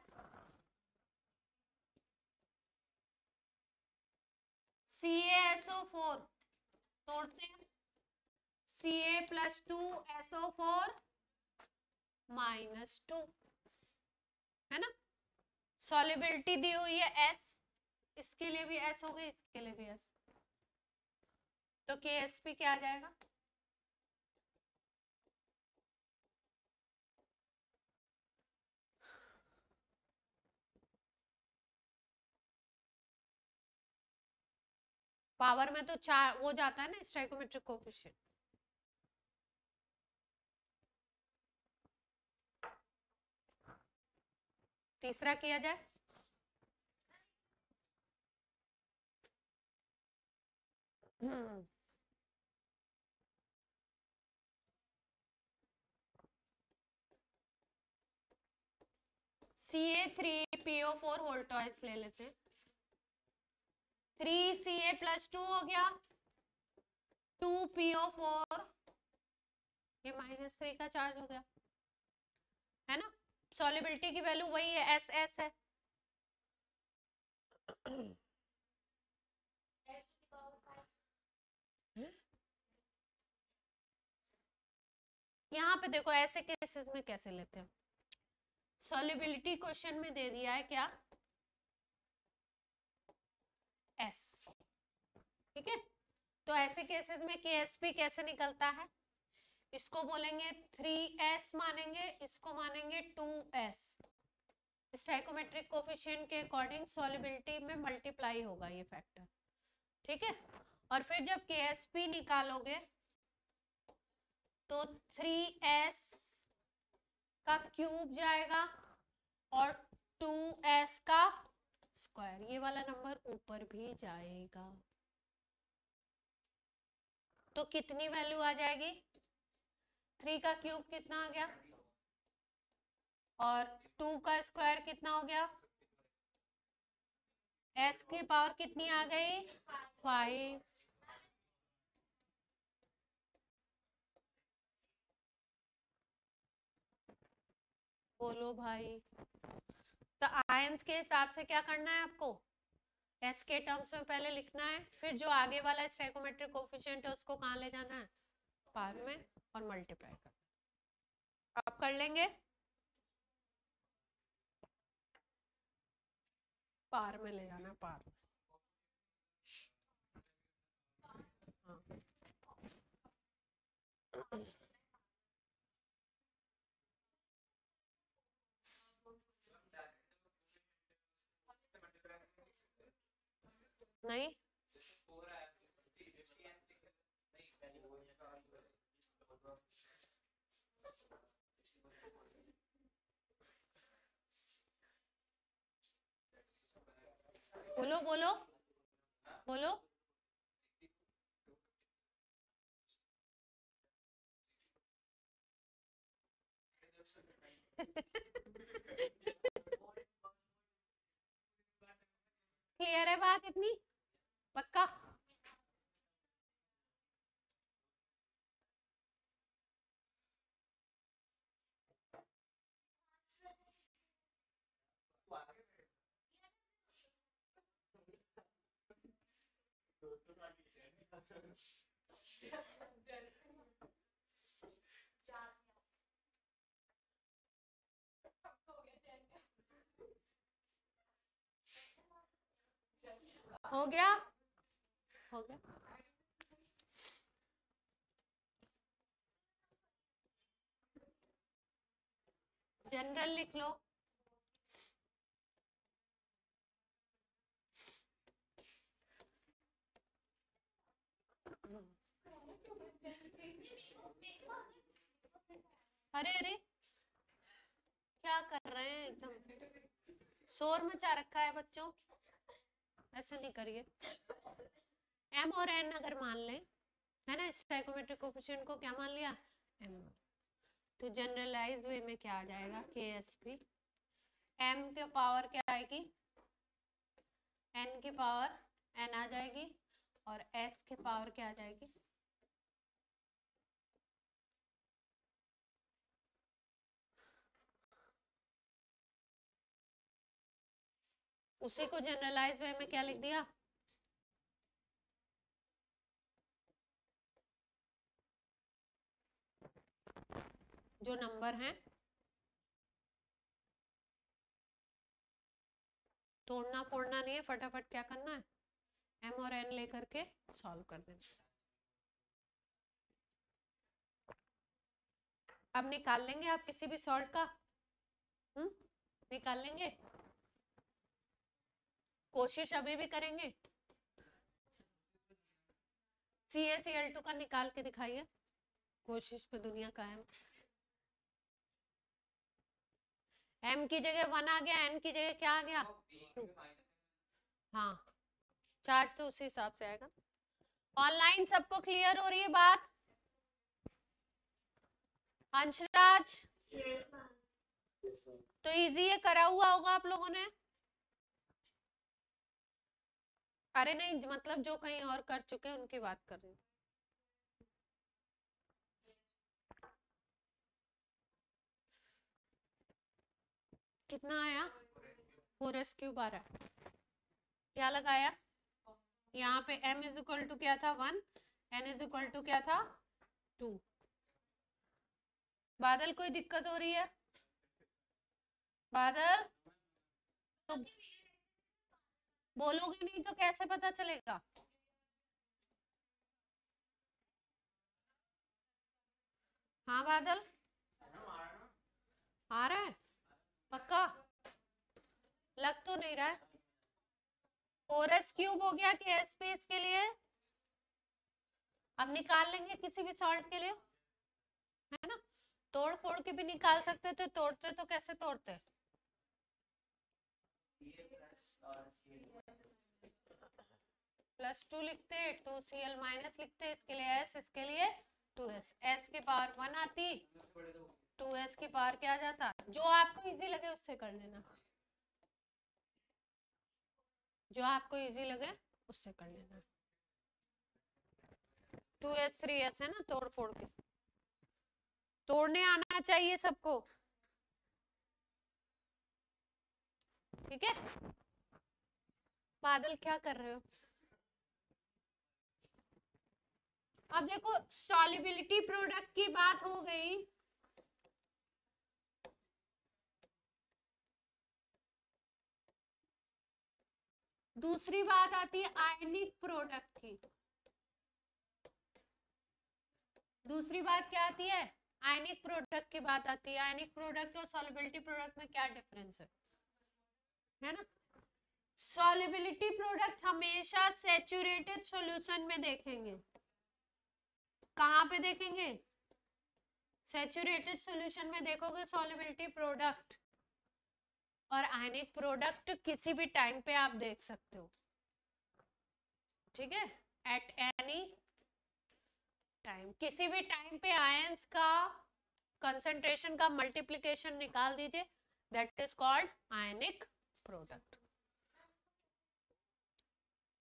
CaSO4 तोड़ते हैं, Ca+2SO4 -2 है ना। सॉलिबिलिटी दी हुई है S, इसके लिए भी S हो गई, इसके लिए भी S, तो KSP क्या आ जाएगा? पावर में तो 4 वो जाता है ना, स्टोइकोमेट्रिक कोएफिशिएंट। तीसरा किया जाए, Ca3PO4 वोल्टॉइस ले लेते हैं। 3Ca+2 हो गया, 2PO4, ये -3 का चार्ज हो गया, है ना। सॉलिबिलिटी की वैल्यू वही है, SS है। यहाँ पे देखो ऐसे केसेस में कैसे लेते हैं, सॉलिबिलिटी क्वेश्चन में दे दिया है क्या, S, ठीक है। तो ऐसे केसेस में KSP कैसे निकलता है, इसको बोलेंगे 3S मानेंगे, इसको मानेंगे 2S, स्टोइकोमेट्रिक कोएफिशिएंट के अकॉर्डिंग सॉलिबिलिटी में मल्टीप्लाई होगा ये फैक्टर, ठीक है। और फिर जब KSP निकालोगे तो 3S का क्यूब जाएगा और 2S का स्क्वायर, ये वाला नंबर ऊपर भी जाएगा, तो कितनी वैल्यू आ जाएगी, 3 का क्यूब कितना आ गया और 2 का स्क्वायर कितना हो गया, S की पावर कितनी आ गई, 5। बोलो भाई, तो आयंस के हिसाब से क्या करना है आपको, S के टर्म्स में पहले लिखना है, फिर जो आगे वाला स्टोइकोमेट्रिक कोएफिशिएंट है उसको कहाँ ले जाना है, पावर में, और मल्टीप्लाई करना। आप कर लेंगे, पावर में ले जाना, पावर में। हाँ। नहीं, बोलो बोलो बोलो, क्लियर है बात इतनी, पक्का। हो गया, हो गया। जनरल लिख लो, अरे अरे क्या कर रहे हैं, एकदम शोर मचा रखा है बच्चों, ऐसे नहीं करिए। M और N अगर मान लें, है ना, स्टोइकोमेट्रिक कोएफिशिएंट को क्या मान लिया, M, तो जनरलाइज वे में क्या आ जाएगा, KSP, M की पावर क्या आएगी, N की पावर N आ जाएगी, और S की पावर क्या आ जाएगी, उसी को जनरलाइज वे में क्या लिख दिया, जो नंबर हैं, तोड़ना फोड़ना नहीं है, फटाफट क्या करना है, m और n लेकर के सॉल्व कर देना। अब निकाल लेंगे आप किसी भी सॉल्ट का, निकाल लेंगे, कोशिश अभी भी करेंगे। CaCl2 का निकाल के दिखाइए, कोशिश पे दुनिया कायम। m की जगह 1 आ गया, n की जगह क्या आ गया 2। हाँ, चार्ज तो उसी हिसाब से आएगा। ऑनलाइन सबको क्लियर हो रही है बात? अंशराज तो इजी ये करा हुआ होगा आप लोगों ने? अरे नहीं, मतलब जो कहीं और कर चुके हैं उनकी बात कर रही हूँ। कितना आया? 4s³ आ रहा है। क्या लगाया यहाँ पे? m इज इक्वल टू क्या था 1, n इज इक्वल टू क्या था 2। बादल कोई दिक्कत हो रही है? बादल तो बोलोगे नहीं तो कैसे पता चलेगा? हाँ बादल आ रहा है पक्का? लग तो नहीं रहा है। 4s³ हो गया कि sp इसके लिए? अब निकाल लेंगे किसी भी सॉल्ट के लिए, है ना? तोड़ फोड़ के भी निकाल सकते थे, तोड़ते तो कैसे तोड़ते? +2 लिखते, 2Cl माइनस लिखते, इसके लिए s, इसके लिए 2s, s की पावर 1 आती, 2s की पावर क्या आ जाता? जो आपको इजी लगे उससे कर लेना, जो आपको इजी लगे उससे कर लेना। 2s 3s है ना, तोड़ फोड़ के तोड़ने आना चाहिए सबको, ठीक है? बादल क्या कर रहे हो? अब देखो सॉल्युबिलिटी प्रोडक्ट की बात हो गई, दूसरी बात आती है आयनिक प्रोडक्ट की। दूसरी बात क्या आती है? आयनिक प्रोडक्ट की बात आती है। आयनिक प्रोडक्ट और सॉल्युबिलिटी प्रोडक्ट में क्या डिफरेंस है ना? सॉल्युबिलिटी प्रोडक्ट हमेशा सैचुरेटेड सॉल्यूशन में देखेंगे। कहां पे देखेंगे? सैचुरेटेड सॉल्यूशन में देखोगे सॉल्युबिलिटी प्रोडक्ट, और आयनिक प्रोडक्ट किसी भी टाइम पे आप देख सकते हो, ठीक है? एट एनी टाइम, किसी भी टाइम पे आयंस का कंसंट्रेशन का मल्टीप्लिकेशन निकाल दीजिए, that is called ionic product.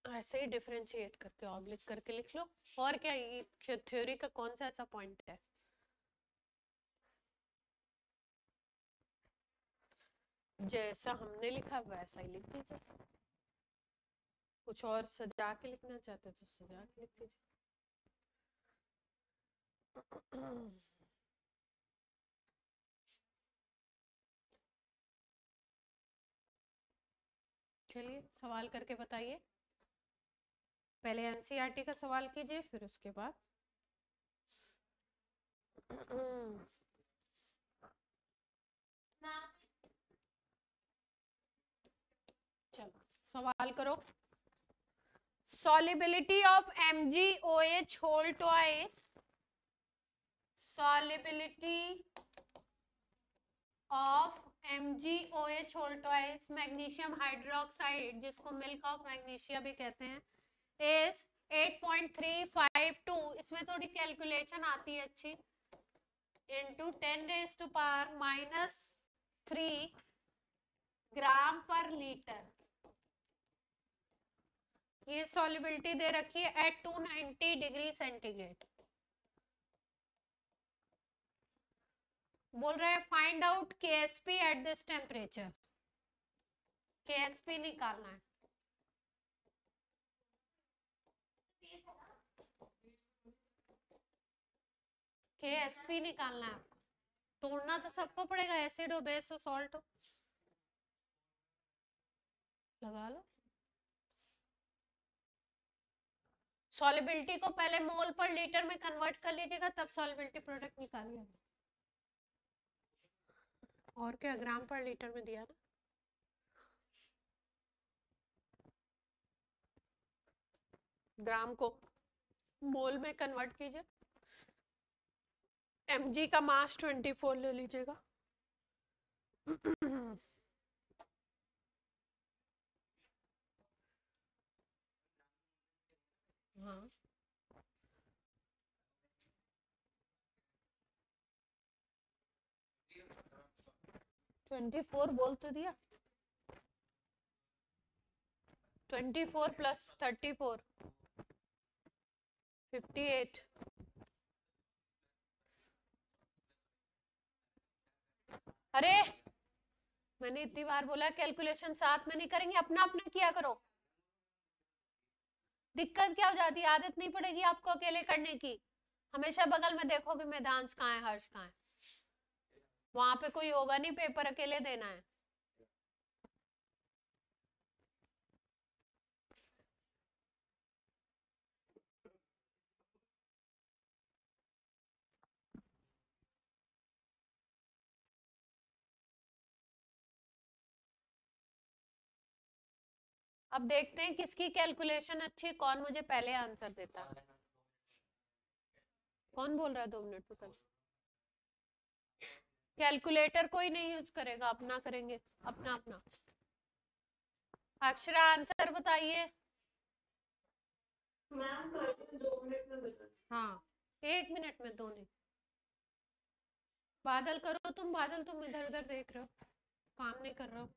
ऐसे ही डिफरेंशिएट करके ऑब्लिक करके लिख लो। और क्या, ये थ्योरी का कौन सा ऐसा पॉइंट है? जैसा हमने लिखा वैसा ही लिख दीजिए, कुछ और सजा के लिखना चाहते तो सजा के लिख दीजिए। चलिए सवाल करके बताइए, पहले एनसीईआरटी का सवाल कीजिए, फिर उसके बाद चलो सवाल करो। solubility of MgOH whole twice, solubility of MgOH whole twice magnesium hydroxide, जिसको मिल्क ऑफ मैग्नीशिया भी कहते हैं, is 8.352, इसमें थोड़ी कैलकुलेशन आती है अच्छी, into 10⁻³ ग्राम पर लीटर। ये सॉल्युबिलिटी दे रखी है एट 290 डिग्री सेंटीग्रेड। बोल रहे हैं find out KSP at this temperature, KSP निकालना है। KSP निकालना है आपको। तोड़ना तो सबको पड़ेगा, एसिड हो, बेस हो, सॉल्ट हो, लगा लो। सॉलिबिलिटी को पहले मोल पर लीटर में कन्वर्ट कर लीजिएगा, तब सॉलिबिलिटी प्रोडक्ट निकालिएगा। और क्या, ग्राम पर लीटर में दिया ना। ग्राम को मोल में कन्वर्ट कीजिए। mg का मास 24 ले लीजिएगा। हाँ 24 बोल तो दिया। 24 प्लस 34 58। अरे मैंने इतनी बार बोला कैलकुलेशन साथ में नहीं करेंगे, अपना अपना किया करो। दिक्कत क्या हो जाती है, आदत नहीं पड़ेगी आपको अकेले करने की। हमेशा बगल में देखोगे मैदान कहाँ है, हर्ष कहाँ है, वहां पे कोई होगा नहीं, पेपर अकेले देना है। अब देखते हैं किसकी कैलकुलेशन अच्छी, कौन मुझे पहले आंसर देता है। कौन बोल रहा है 2 मिनट में? कैलकुलेटर कोई नहीं यूज करेगा, अपना करेंगे, अपना अपना। अक्षरा आंसर बताइए। मैम 2 मिनट में बता। हाँ 1 मिनट में, 2 नहीं। बादल करो तुम, बादल तुम इधर उधर देख रहे हो, काम नहीं कर रहे हो।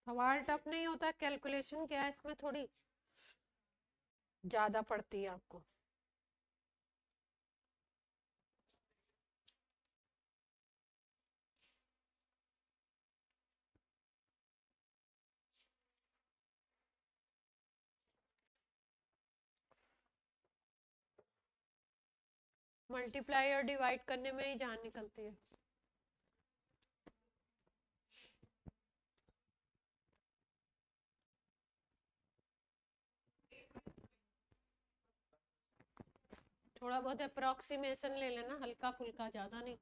सवाल टफ नहीं होता, कैलकुलेशन क्या है इसमें थोड़ी ज्यादा पड़ती है आपको। मल्टीप्लाई और डिवाइड करने में ही जान निकलती है। थोड़ा बहुत अप्रोक्सीमेशन ले लेना, हल्का फुल्का, ज्यादा नहीं।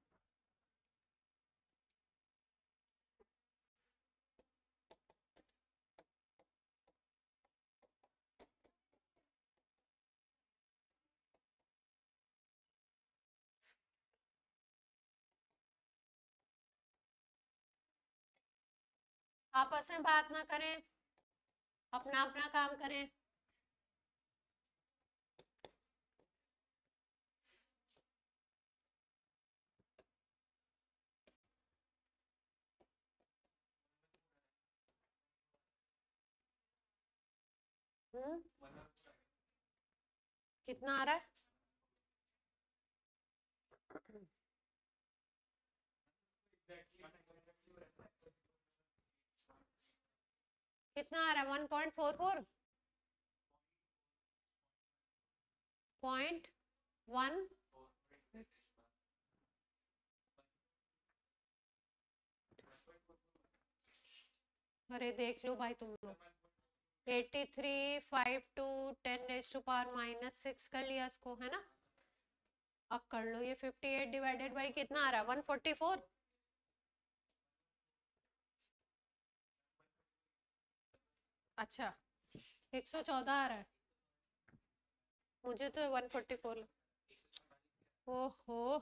आपस में बात ना करें, अपना अपना काम करें। कितना आ रहा है? कितना आ रहा है? 1.44 0.1। अरे देख लो भाई तुम लोग, 83 5 टू 10⁻⁻⁶ कर लिया इसको, है ना। अब कर लो ये 58 डिवाइडेड बाई कितना आ रहा है? 144। अच्छा 114 आ रहा है, मुझे तो 144। ओहो,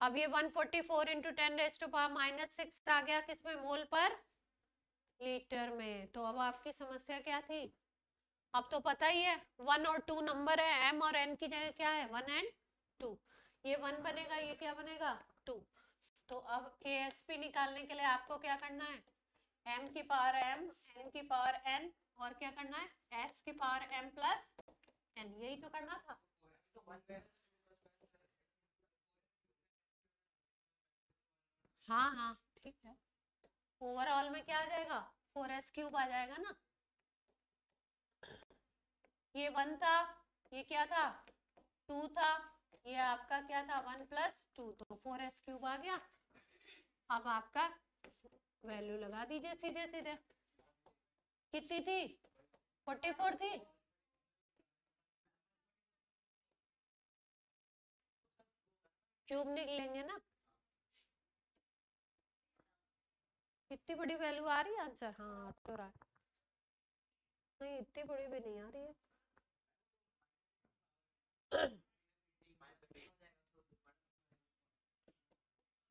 अब ये 144 इंटू 10⁻⁻⁶ आ गया, किसमें? मोल पर लीटर में। तो अब आपकी समस्या क्या थी? अब तो पता ही है 1 और 2 नंबर है, m और n की जगह क्या है? 1 एंड 2। ये 1 बनेगा, ये क्या बनेगा 2। तो अब KSP निकालने के लिए आपको क्या करना है, m की पावर m, n की पावर n, और क्या करना है s की पावर m प्लस n, यही तो करना था। हाँ हाँ ठीक है, ओवरऑल में क्या आ जाएगा 4s क्यूब आ जाएगा ना। ये 1 था, ये क्या था 2 था, ये आपका क्या था 1 प्लस 2, तो 4s क्यूब आ गया। अब आपका वैल्यू लगा दीजिए सीधे सीधे, कितनी थी 44 थी, क्यूब निकलेंगे ना। इतनी बड़ी वैल्यू आ रही है आंसर, हाँ आ तो रहा है, नहीं इतनी बड़ी भी नहीं आ रही है।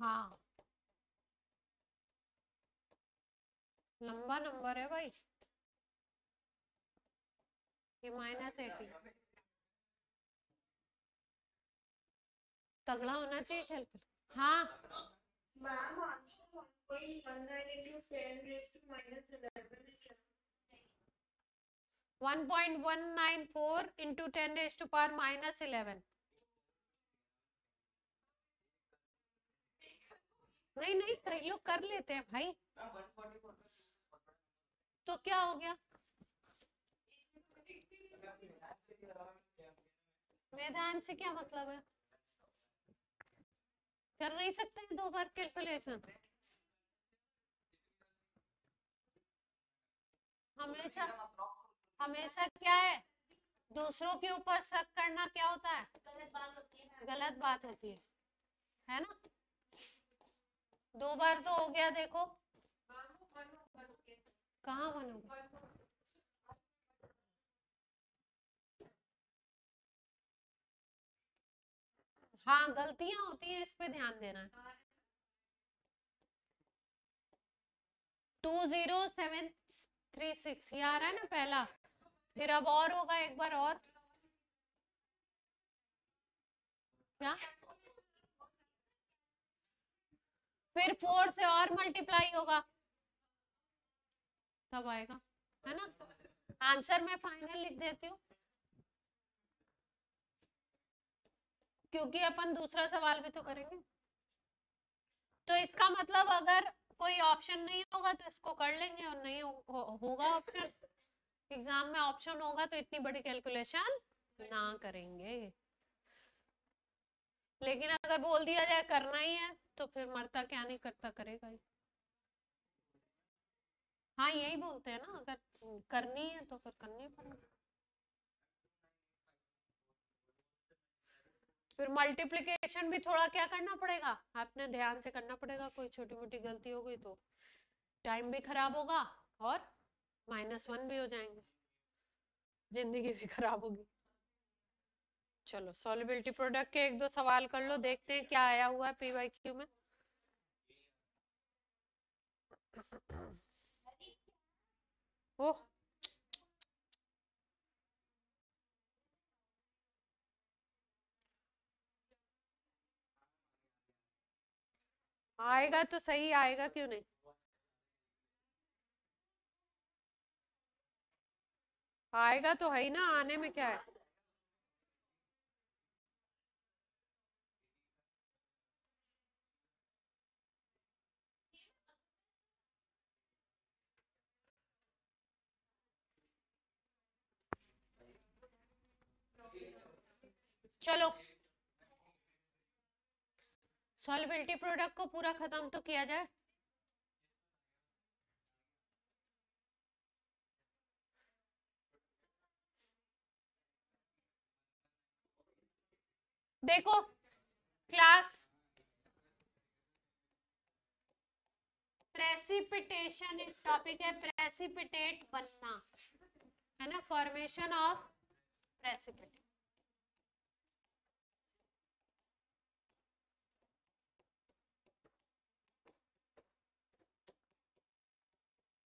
हाँ लंबा नंबर है भाई, ये -80 तगड़ा होना चाहिए खेल कर। हाँ ma'am answer 1.19 into 10 raised to -11 है। 1.194 into 10 raised to power -11, नहीं नहीं कई लोग कर लेते हैं भाई, तो क्या हो गया, मैदान से क्या मतलब है, कर नहीं सकते हैं 2 बार कैलकुलेशन, हमेशा हमेशा क्या है दूसरों के ऊपर शक करना क्या होता है, गलत बात होती है ना। 2 बार तो हो गया देखो, कहाँ बनूंगा, हाँ गलतियां होती हैं, इस पे ध्यान देना है। 20736 ये आ रहा है ना पहला, फिर अब और होगा एक बार और, क्या फिर 4 से और मल्टीप्लाई होगा तब आएगा, है ना। आंसर मैं फाइनल लिख देती हूँ, क्योंकि अपन दूसरा सवाल भी तो करेंगे। तो इसका मतलब अगर कोई ऑप्शन नहीं होगा तो इसको कर लेंगे, और नहीं होगा ऑप्शन, एग्जाम में ऑप्शन होगा तो इतनी बड़ी कैलकुलेशन ना करेंगे। लेकिन अगर बोल दिया जाए करना ही है तो फिर मरता क्या नहीं करता करेगा ही। हाँ यही बोलते हैं ना, अगर करनी है तो फिर करनी पड़ेगी। फिर मल्टीप्लिकेशन भी थोड़ा क्या करना पड़ेगा, आपने ध्यान से करना पड़ेगा, कोई छोटी मोटी गलती हो गई तो टाइम भी खराब होगा और -1 भी हो जाएंगे, जिंदगी भी खराब होगी। चलो सॉल्युबिलिटी प्रोडक्ट के 1-2 सवाल कर लो, देखते हैं क्या आया हुआ है PYQ में। ओह आएगा तो सही, आएगा क्यों नहीं, आएगा तो है ही ना, आने में क्या है। चलो सॉल्युबिलिटी प्रोडक्ट को पूरा खत्म तो किया जाए। देखो क्लास, प्रेसिपिटेशन एक टॉपिक है, प्रेसिपिटेट बनना है ना, फॉर्मेशन ऑफ प्रेसिपिटेट।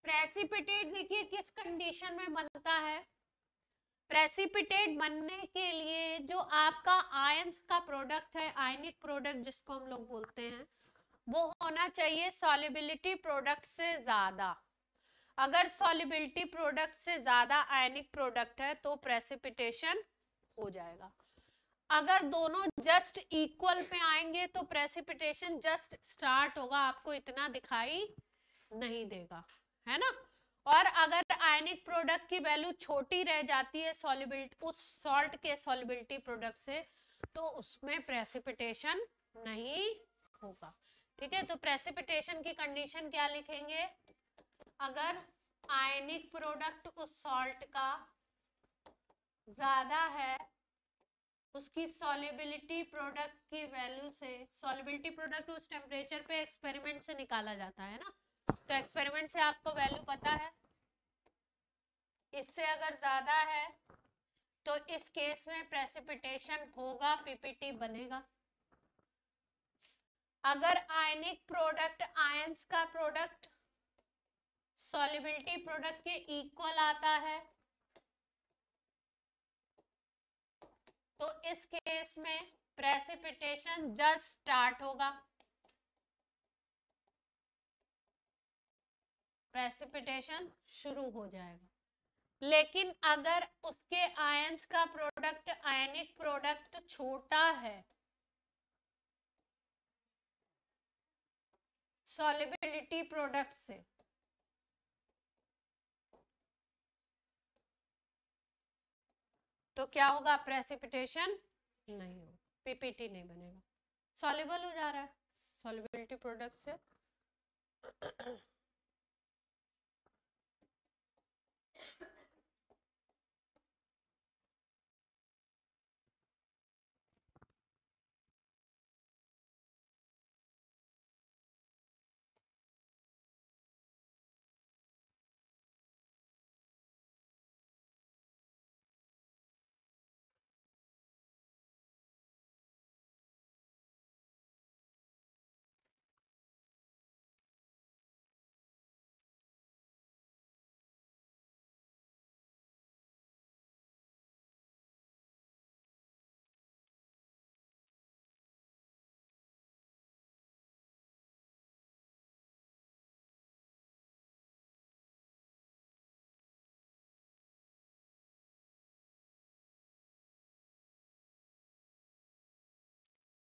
प्रेसिपिटेट देखिए किस कंडीशन में बनता है, प्रेसिपिटेट बनने के लिए जो आपका आयंस का प्रोडक्ट है, आयनिक प्रोडक्ट जिसको हम लोग बोलते हैं, वो होना चाहिए सॉल्युबिलिटी प्रोडक्ट से ज्यादा। अगर सॉल्युबिलिटी प्रोडक्ट से ज्यादा आयनिक प्रोडक्ट है तो प्रेसिपिटेशन हो जाएगा। अगर दोनों जस्ट इक्वल पे आएंगे तो प्रेसिपिटेशन जस्ट स्टार्ट होगा, आपको इतना दिखाई नहीं देगा, है ना। और अगर आयनिक प्रोडक्ट की वैल्यू छोटी रह जाती है सॉल्युबिलिटी, उस सॉल्ट के सॉल्युबिलिटी प्रोडक्ट से, तो उसमें प्रेसिपिटेशन नहीं होगा। ठीक है, तो प्रेसिपिटेशन की कंडीशन क्या लिखेंगे? अगर आयनिक प्रोडक्ट उस सॉल्ट का ज्यादा है उसकी सॉल्युबिलिटी प्रोडक्ट की वैल्यू से, सॉल्युबिलिटी प्रोडक्ट उस टेम्परेचर पे एक्सपेरिमेंट से निकाला जाता है ना, तो एक्सपेरिमेंट से आपको वैल्यू पता है, इससे अगर ज्यादा है तो इस केस में प्रेसिपिटेशन होगा, पीपीटी बनेगा। अगर आयनिक प्रोडक्ट आयंस का प्रोडक्ट सॉल्युबिलिटी प्रोडक्ट के इक्वल आता है तो इस केस में प्रेसिपिटेशन जस्ट स्टार्ट होगा, प्रेसिपिटेशन शुरू हो जाएगा। लेकिन अगर उसके आयंस का प्रोडक्ट आयनिक प्रोडक्ट छोटा है सॉल्युबिलिटी प्रोडक्ट से, तो क्या होगा? प्रेसिपिटेशन नहीं होगा, पीपीटी नहीं बनेगा, सॉल्युबल हो जा रहा है सॉल्युबिलिटी प्रोडक्ट से।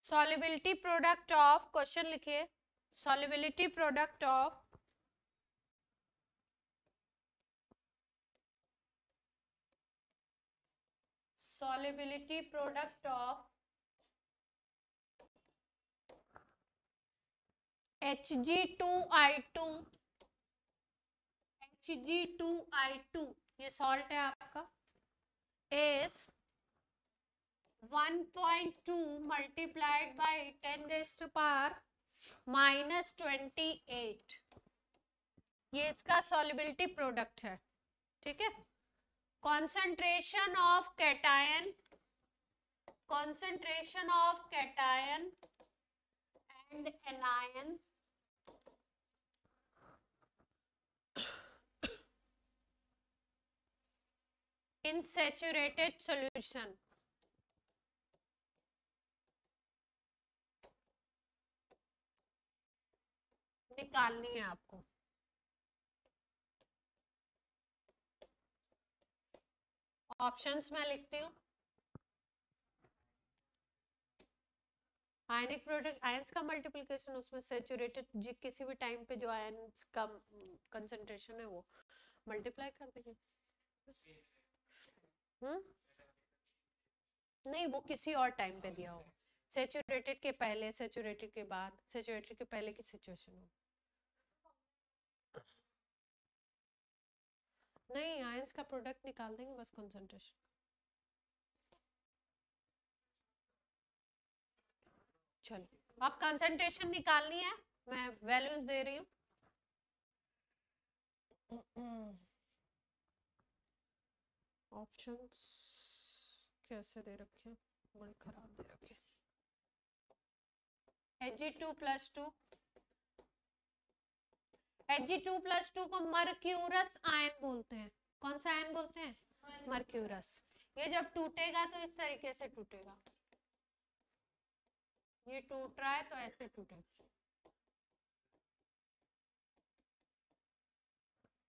सॉल्युबिलिटी प्रोडक्ट ऑफ, क्वेश्चन लिखिए, solubility product of solubility product of Hg2I2, Hg2I2 ये सॉल्ट है आपका, is 1.2 multiplied by 10 raised to power -28, ये इसका सॉल्युबिलिटी प्रोडक्ट है। ठीक है, concentration of cation and anion in saturated solution, निकालनी है आपको। ऑप्शंस मैं लिखती हूँ, आयनिक प्रोडक्ट आयंस का मल्टीप्लिकेशन, उसमें सैचुरेटेड किसी भी टाइम पे जो आयंस का कंसंट्रेशन है वो मल्टीप्लाई कर देंगे। नहीं, वो किसी और टाइम पे दिया होगा, सैचुरेटेड के पहले, सैचुरेटेड के बाद, सैचुरेटेड के पहले की सिचुएशन हो। नहीं, आयंस का प्रोडक्ट निकाल देंगे बस, कंसंट्रेशन। चलो, अब कंसंट्रेशन निकालनी है, मैं वैल्यूज दे रही हूँ। ऑप्शंस कैसे दे रखे हैं, बड़े खराब दे रखे हैं। Hg2+2, Hg2+2 को मर्क्यूरस आयन बोलते हैं। कौन सा आयन बोलते हैं? मर्क्यूरस। ये जब टूटेगा तो इस तरीके से टूटेगा, ये टूट रहा है तो ऐसे टूटेगा।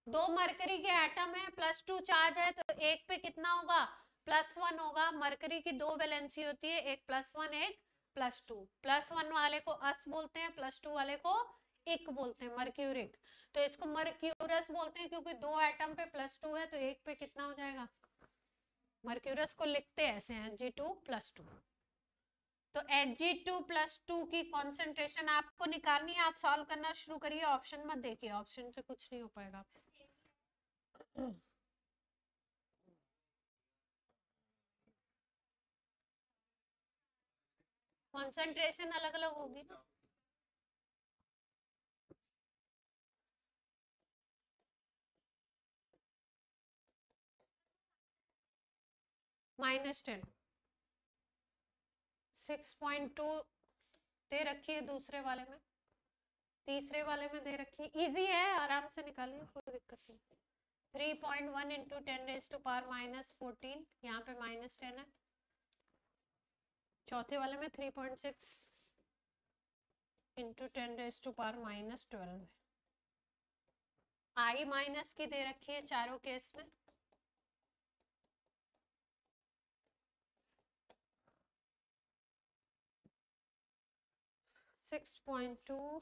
दो मरकरी के एटम है, +2 चार्ज है, तो एक पे कितना होगा, +1 होगा। मरकरी की दो वैलेंसी होती है, एक +1 एक +2। +1 वाले को अस बोलते हैं, +2 वाले को इक बोलते हैं, मर्क्यूरिक। तो इसको मर्क्यूरस बोलते हैं क्योंकि दो एटम पे +2 है, तो एक पे कितना हो जाएगा। मर्क्यूरस को लिखते ऐसे हैं Hg2+2। तो Hg2+2 की कॉन्सेंट्रेशन आपको निकालनी है, आप सॉल्व करना शुरू करिए, ऑप्शन मत देखिए, ऑप्शन से कुछ नहीं हो पाएगा। कॉन्सेंट्रेशन अलग अलग होगी ना। -10 6.2 दे रखी है दूसरे वाले में, तीसरे वाले में दे रखी है, इजी है, आराम से निकालिए, कोई दिक्कत नहीं। 3.1 इंटू 10⁻⁻14, यहाँ पे -10 है। चौथे वाले में 3.6 इंटू 10⁻⁻12 है। आई माइनस की दे रखी है चारों केस में। सिक्स 12.4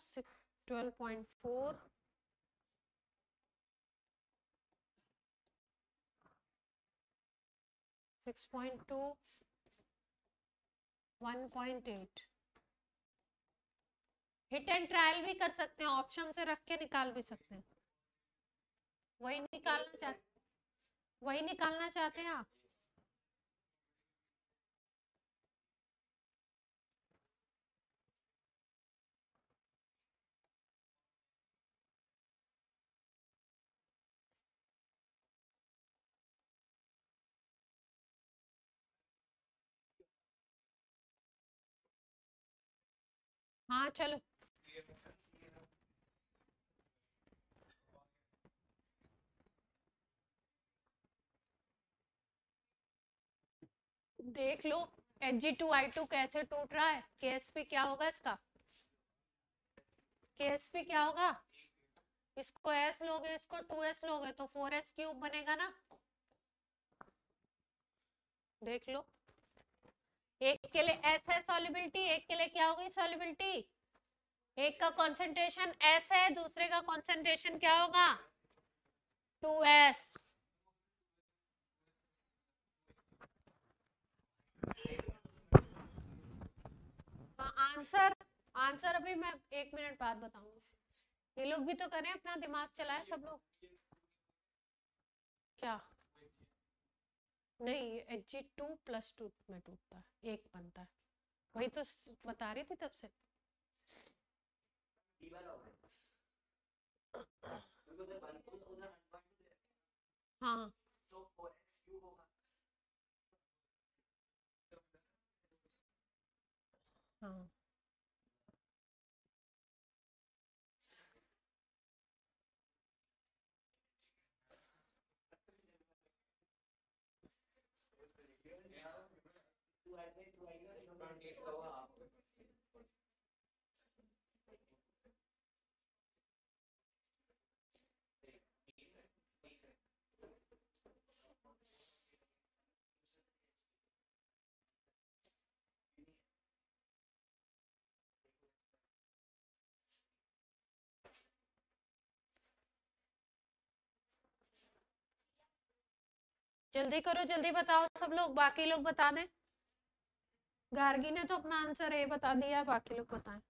6.2 1.8। हिट एंड ट्रायल भी कर सकते हैं, ऑप्शन से रख के निकाल भी सकते हैं। वही निकालना चाहते हैं आप। हाँ चलो, देख लो Hg2I2 कैसे टूट रहा है। KSP क्या होगा इसका, KSP क्या होगा, इसको S लोगे, इसको 2S लोगे तो 4s³ बनेगा ना। देख लो, एक के लिए S है सॉल्युबिलिटी, एक के लिए क्या होगी सॉल्युबिलिटी। एक का कंसंट्रेशन S है, दूसरे का कंसंट्रेशन क्या होगा 2S। आंसर अभी मैं 1 मिनट बाद बताऊंगी। ये लोग भी तो करें, अपना दिमाग चलाएं सब लोग। क्या नहीं, Hg2+2 में टूटता है, एक बनता है, वही तो बता रही थी तब से। हाँ हाँ जल्दी करो, जल्दी बताओ सब लोग, बाकी लोग बता दें। गार्गी ने तो अपना आंसर ए बता दिया, बाकी लोग बताएं।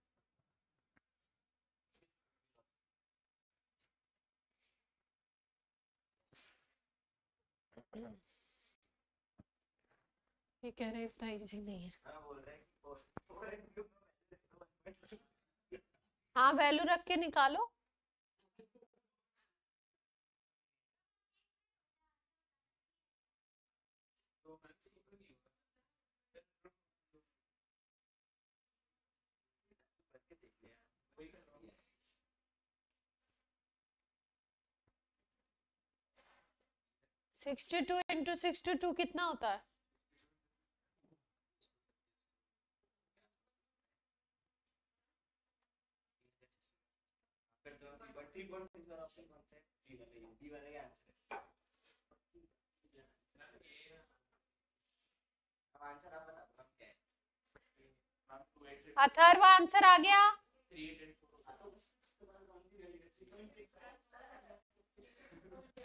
ये कह रहे इतना इजी नहीं है। हाँ वैल्यू रख के निकालो। 62 इंटू 62 कितना होता है? अथर्व आंसर आ गया?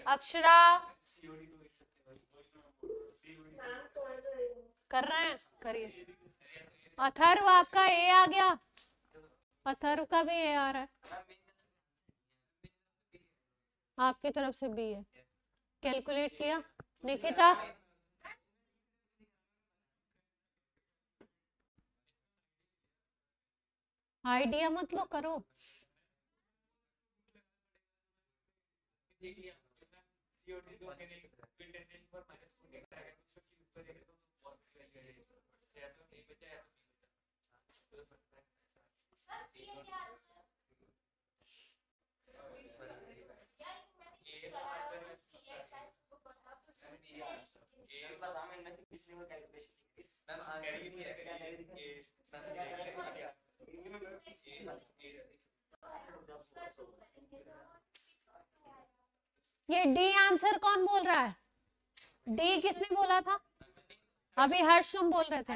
अक्षरा कर रहे हैं, करिए। अथर्व आपका ए आ गया, अथर्व का भी ए आ रहा है, आपकी तरफ से बी है। कैलकुलेट किया निकिता? आइडिया मत लो, करो। ये डी आंसर कौन बोल रहा है? डी किसने बोला था? अभी हर्ष तुम बोल रहे थे।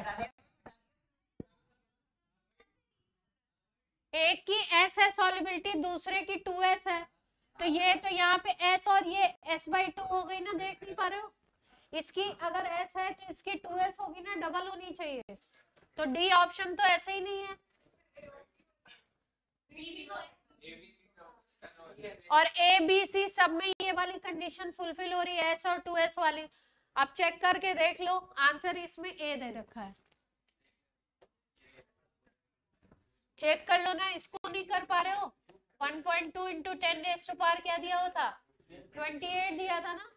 एक की एस है सॉलिबिलिटी, दूसरे की 2s है, तो ये तो यहाँ पे s और ये s/2 हो गई ना, देख नहीं पा रहे हो? इसकी अगर s है तो इसकी 2s होगी ना, डबल होनी चाहिए, तो डी ऑप्शन तो ऐसे ही नहीं है। और ए बी सी सब में ये वाली कंडीशन फुलफिल हो रही है, s और 2s वाली। अब चेक करके देख लो, आंसर इसमें ए दे रखा है, चेक कर लो ना। इसको नहीं कर पा रहे हो? 1.2 इंटू 10⁻⁴ क्या दिया होता? 28 दिया था ना।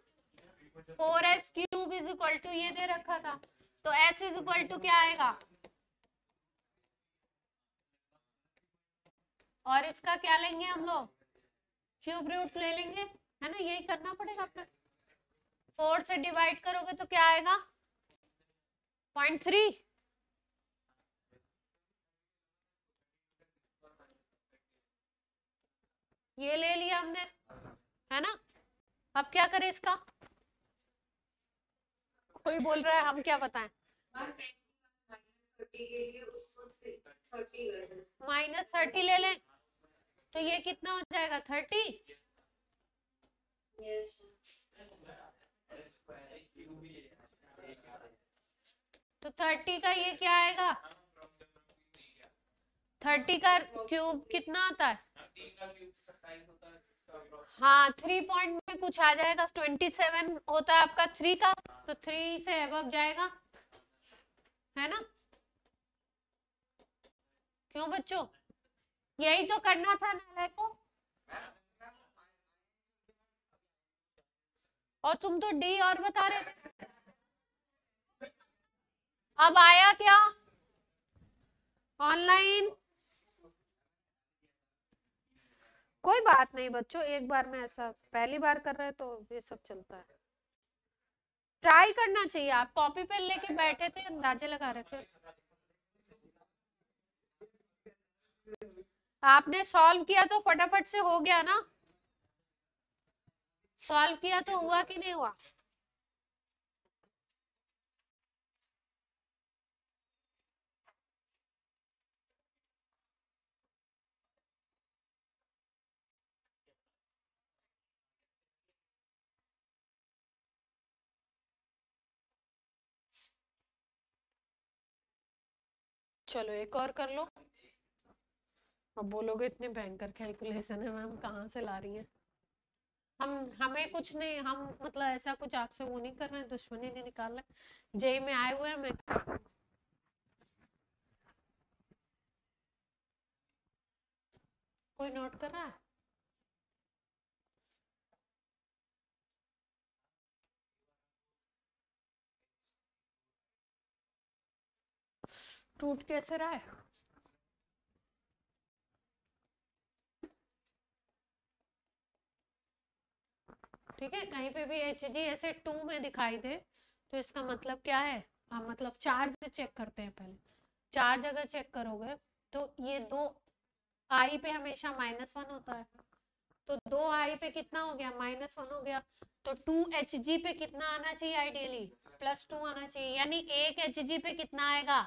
4s cube is equal to ये दे रखा था, तो s इज इक्वल टू क्या आएगा? और इसका क्या लेंगे हम लोग? क्यूब रूट ले लेंगे, है ना, यही करना पड़ेगा अपने। 4 से डिवाइड करोगे तो क्या आएगा? 0.3। ये ले लिया हमने, है ना। अब क्या करें इसका? कोई बोल रहा है हम क्या बताएं? -30 ले लें तो ये कितना हो जाएगा? 30। तो 30 का ये क्या आएगा? 30 का क्यूब कितना आता है? हाँ, 3 पॉइंट में कुछ आ जाएगा, 27 होता है आपका 3 का, तो 3 से अबव जाएगा, है ना। क्यों बच्चों, यही तो करना था नालायक को। और तुम तो डी और बता रहे थे। अब आया क्या ऑनलाइन? कोई बात नहीं बच्चों, एक बार में ऐसा पहली बार कर रहे हैं तो ये सब चलता है। ट्राई करना चाहिए, आप कॉपी पेन लेके बैठे थे, अंदाजे लगा रहे थे। आपने सॉल्व किया तो फटाफट से हो गया ना? सॉल्व किया तो हुआ कि नहीं हुआ? चलो एक और कर लो। अब बोलोगे इतने भयंकर कैलकुलेशन है मैम कहाँ से ला रही है? हमें कुछ नहीं, हम मतलब ऐसा कुछ आपसे वो नहीं कर रहे हैं, दुश्मनी नहीं निकाल रहे। जेई में आए हुए हैं, मैं कोई नोट कर रहा है? टूट कैसे रहा है? ठीक है, कहीं पे भी Hg ऐसे 2 में दिखाई दे तो इसका मतलब क्या है, मतलब चार्ज चेक करते हैं पहले। चार्ज अगर चेक करोगे तो ये 2i पे हमेशा -1 होता है, तो 2i पे कितना हो गया, -1 हो गया। तो 2Hg पे कितना आना चाहिए आइडियली, +2 आना चाहिए, यानी 1 Hg पे कितना आएगा,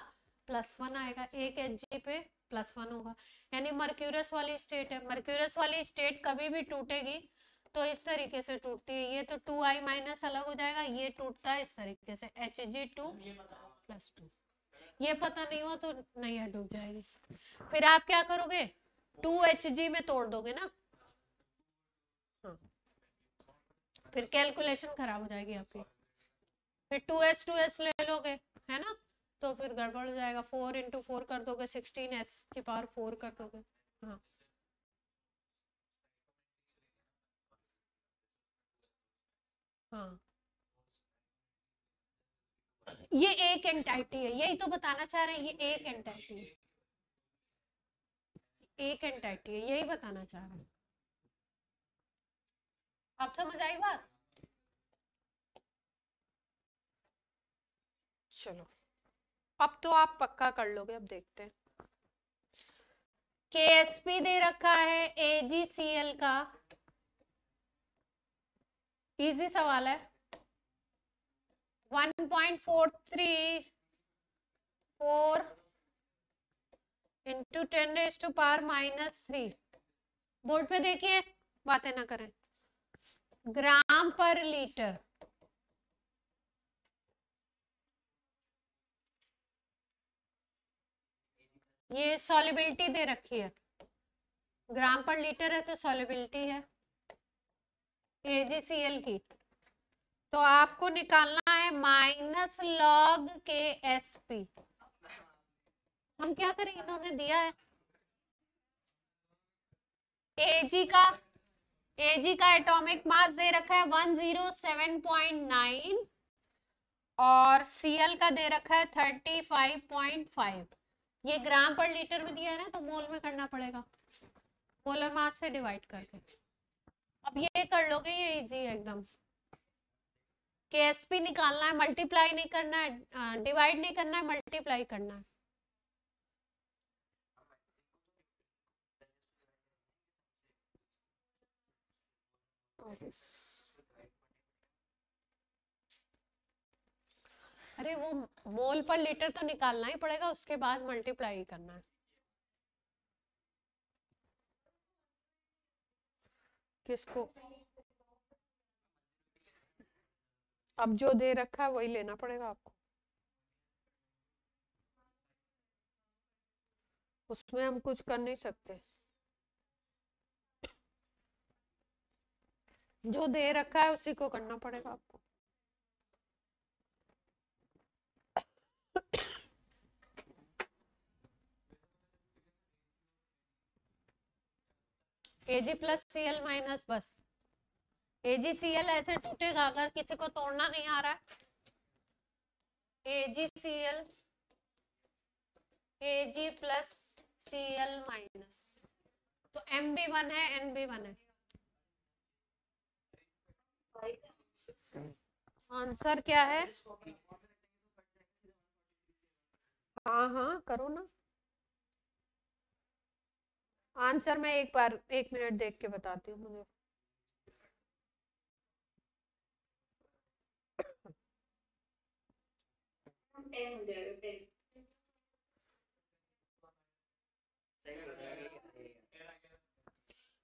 +1 आएगा। 1 Hg पे +1 होगा, यानी मर्क्यूरस वाली स्टेट है। मर्क्यूरस वाली स्टेट कभी भी टूटेगी तो इस तरीके से टूटती है, ये तो 2i माइनस अलग हो जाएगा, ये टूटता है इस तरीके से, Hg2 + 2। ये पता नहीं हुआ तो नहीं है, डूब जाएगी। फिर आप क्या करोगे, 2Hg में तोड़ दोगे ना, हाँ, फिर कैलकुलेशन खराब हो जाएगी आपकी। फिर 2s ले लोगे, है ना, तो फिर गड़बड़ हो जाएगा। 4 × 4 कर दोगे, 16s⁴ कर दोगे। हाँ हाँ, ये एक एंटाइटी है, यही तो बताना चाह रहे हैं, ये एक एंटाइटी है, एक एंटाइटी है, यही बताना चाह रहे हैं। आप समझ आई बात? चलो, अब तो आप पक्का कर लोगे, अब देखते हैं। KSP दे रखा है AgCl का, इजी सवाल है। 1.434 × 10⁻³ बोर्ड पे देखिए, बातें ना करें, ग्राम पर लीटर। ये सॉल्युबिलिटी दे रखी है, ग्राम पर लीटर है तो सॉल्युबिलिटी है AgCl की। तो आपको निकालना है -log KSP। हम क्या करें, इन्होंने दिया है Ag का एटॉमिक मास दे रखा है 107.9 और Cl का दे रखा है 35.5। ये ग्राम पर लीटर में दिया है ना, तो मोल में करना पड़ेगा, मोलर मास से डिवाइड करके। अब ये कर लोगे, ये इजी है एकदम। KSP निकालना है, मल्टीप्लाई नहीं करना है, डिवाइड नहीं करना है, मल्टीप्लाई करना है। अरे वो मोल पर लीटर तो निकालना ही पड़ेगा, उसके बाद मल्टीप्लाई करना है। किसको, अब जो दे रखा है वही लेना पड़ेगा आपको, उसमें हम कुछ कर नहीं सकते। जो दे रखा है उसी को करना पड़ेगा आपको। Ag + Cl माइनस, बस AgCl ऐसे टूटेगा, अगर किसी को तोड़ना नहीं आ रहा है, AgCl Ag + Cl माइनस, तो M भी 1 है, N भी 1 है। आंसर क्या है, हाँ हाँ करो ना, आंसर मैं एक बार 1 मिनट देख के बताती हूँ मुझे।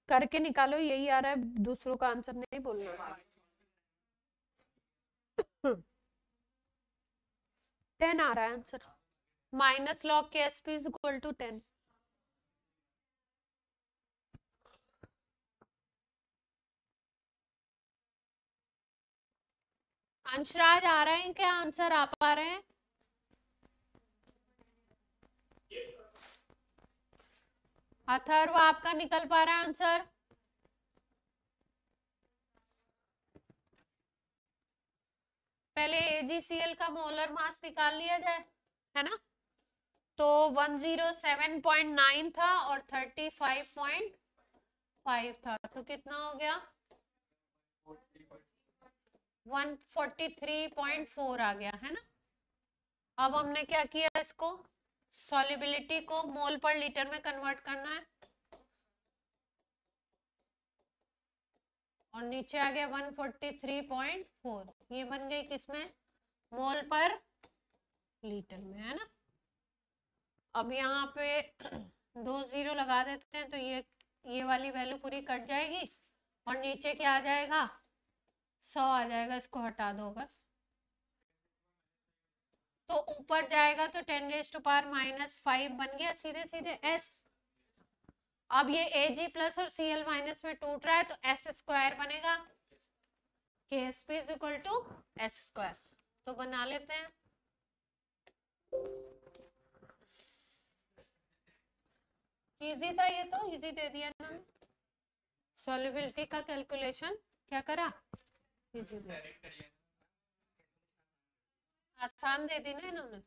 करके निकालो, यही आ रहा है, दूसरों का आंसर नहीं बोलना। 10 आ रहा है आंसर, -log KSP = 10। अंशराज आ रहे हैं क्या, आंसर आ पा रहे हैं? अथर्व आपका निकल पा रहा है आंसर? पहले AgCl का मोलर मास निकाल लिया जाए, है ना, तो 107.9 था और 35.5 था, तो कितना हो गया, 143.4 आ गया है ना। अब हमने क्या किया, इसको सॉल्युबिलिटी को मोल पर लीटर में कन्वर्ट करना है, और नीचे आ गया 143.4। ये बन गई किसमें, मोल पर लीटर में, है ना। अब यहाँ पे 2 0 लगा देते हैं, तो ये वाली वैल्यू पूरी कट जाएगी, और नीचे क्या आ जाएगा, 100 आ जाएगा। इसको हटा दो अगर, तो ऊपर जाएगा तो 10⁻⁻5 बन गया सीधे सीधे s। अब ये Ag प्लस और Cl माइनस में टूट रहा है, तो s स्क्वायर बनेगा, Ksp is equal to s square. तो बना लेते हैं, इजी था ये, तो इजी दे दिया ना। सॉल्युबिलिटी का कैलकुलेशन क्या करा, इजी दे, आसान दे दी ना इन्होंने,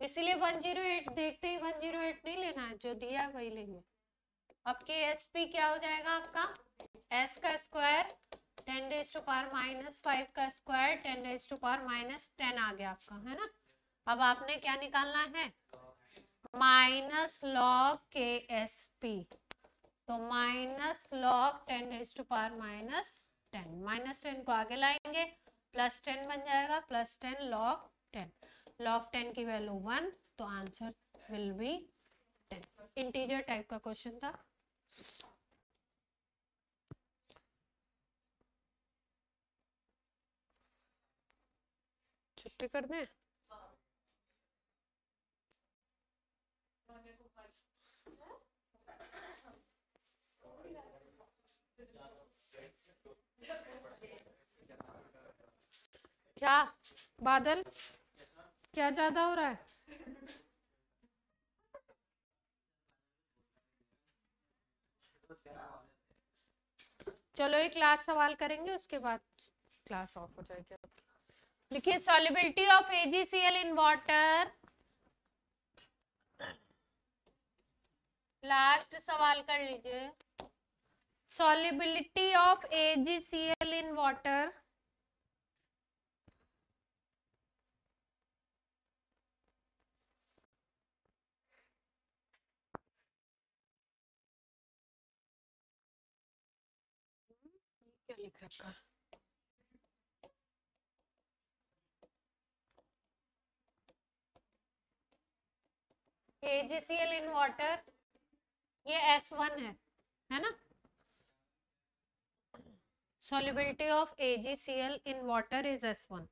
इसीलिए 108 देखते ही 108 नहीं लेना है, जो दिया है वही लेंगे। अब Ksp क्या हो जाएगा आपका, s का स्क्वायर 10⁻⁻5 का स्क्वायर 10⁻⁻10 आ गया आपका, है ना। अब आपने क्या निकालना है, माइनस लॉग Ksp, तो माइनस लॉग 10⁻⁻10, -10 को आगे लाएंगे, +10 बन जाएगा, +10 लॉग 10, लॉग 10 की वैल्यू 1, तो answer will be 10। Integer type का क्वेश्चन था। छुट्टी कर दें, क्या बादल, क्या ज्यादा हो रहा है। चलो एक क्लास सवाल करेंगे, उसके बाद क्लास ऑफ हो जाएगी। लिखिए solubility of AgCl in water, last सवाल कर लीजिए। Solubility of AgCl in water, क्या लिख रखा, AgCl इन वाटर, ये S1 है ना। Solubility of AgCl in water is S1.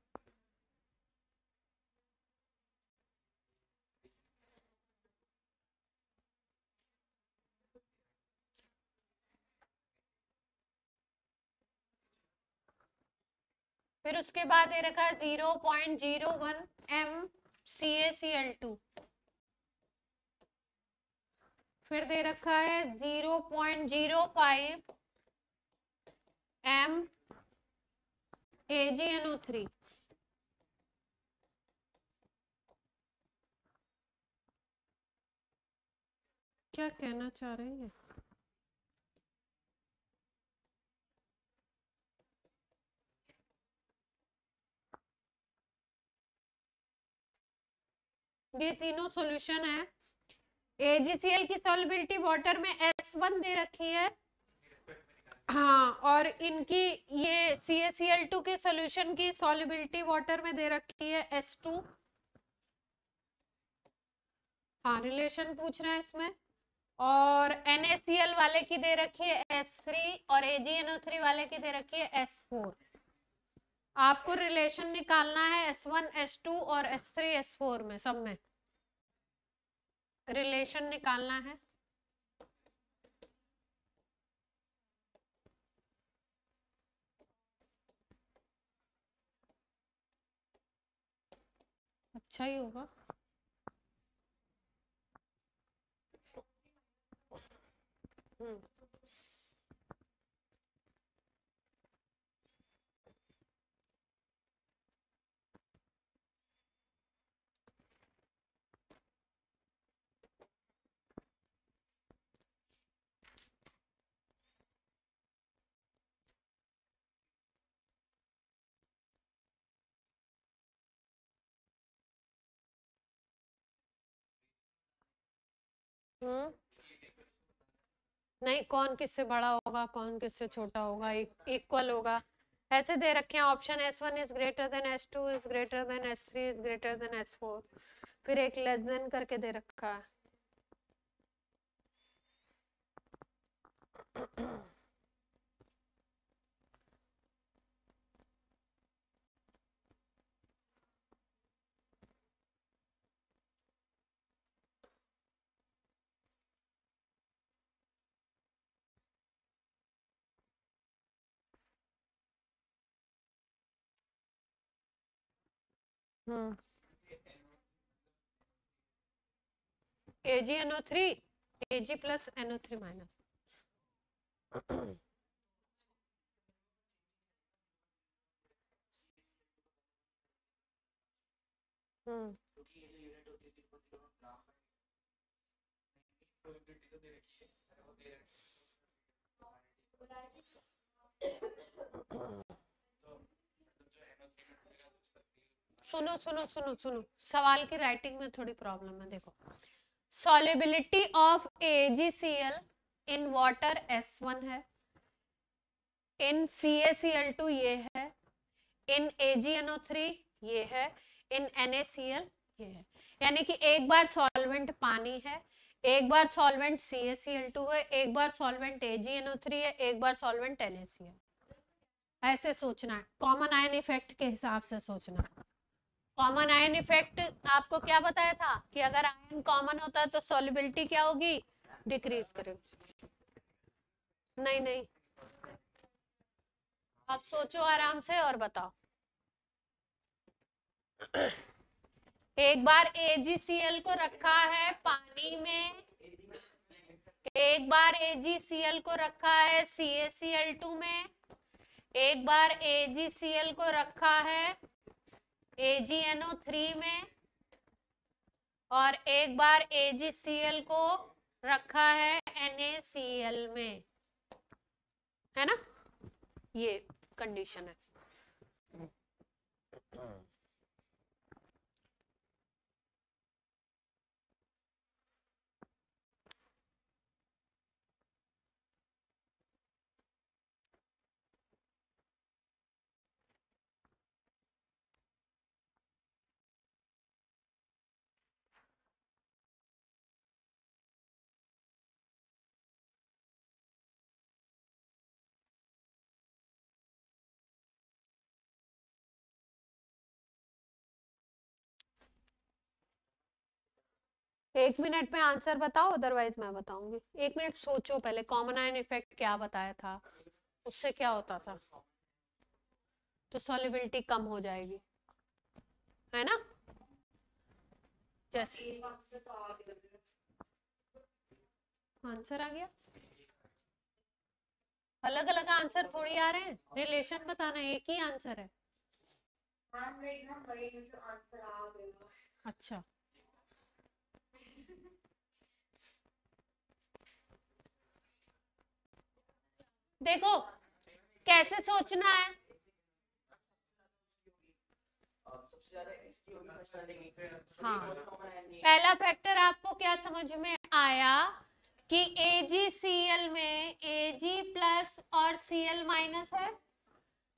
फिर उसके बाद दे रखा है 0.01 MCaCl2, फिर दे रखा है 0.05 M AgNO3। क्या कहना चाह रहे हैं, ये तीनों सॉल्यूशन है। AgCl की सॉल्युबिलिटी वाटर में S1 दे रखी है, हाँ, और इनकी ये CaCl2 के सॉल्यूशन की सॉल्युबिलिटी वाटर में दे रखी है S2। हाँ, रिलेशन पूछ रहे हैं इसमें, और NaCl वाले की दे रखी है S3, और AgNO3 वाले की दे रखी है S4। आपको रिलेशन निकालना है S1 S2 और S3 S4 में, सब में रिलेशन निकालना है। अच्छा ही होगा। नहीं, कौन किससे बड़ा होगा कौन किससे छोटा होगा, इक्वल होगा, ऐसे दे रखे हैं option. S1 is greater than S2 is greater than S3 is greater than S4, फिर एक लेस देन करके दे रखा है। AgNO3 Ag plus NO3 minus। सुनो सुनो सुनो सुनो, सवाल की राइटिंग में थोड़ी प्रॉब्लम है। देखो, solubility of AgCl in water S1 है, इन CaCl2 ये है, इन AgNO3 ये है, इन NaCl ये है। यानी कि एक बार सॉल्वेंट पानी है, एक बार सॉल्वेंट CaCl2 है, एक बार सॉल्वेंट AgNO3 है, एक बार सॉल्वेंट NaCl। ऐसे सोचना है, कॉमन आयन इफेक्ट के हिसाब से सोचना है। कॉमन आयन इफेक्ट आपको क्या बताया था कि अगर आयन कॉमन होता है तो सॉल्युबिलिटी क्या होगी, डिक्रीज करेगी। नहीं नहीं, अब सोचो आराम से और बताओ। एक बार AgCl को रखा है पानी में, एक बार AgCl को रखा है CaCl2 में, एक बार AgCl को रखा है AgNO3 में, और एक बार AgCl को रखा है NaCl में, है ना, ये कंडीशन है। एक मिनट में आंसर बताओ, अदरवाइज मैं बताऊंगी। एक मिनट सोचो पहले, कॉमन आयन इफेक्ट क्या बताया था, उससे क्या होता था, तो सॉल्युबिलिटी कम हो जाएगी, है ना। जैसे आंसर आ गया, अलग अलग आंसर थोड़ी आ रहे हैं, रिलेशन बताना, एक ही आंसर है। अच्छा, देखो कैसे सोचना है। हाँ, पहला फैक्टर आपको क्या समझ में आया कि AgCl में Ag प्लस और Cl माइनस है,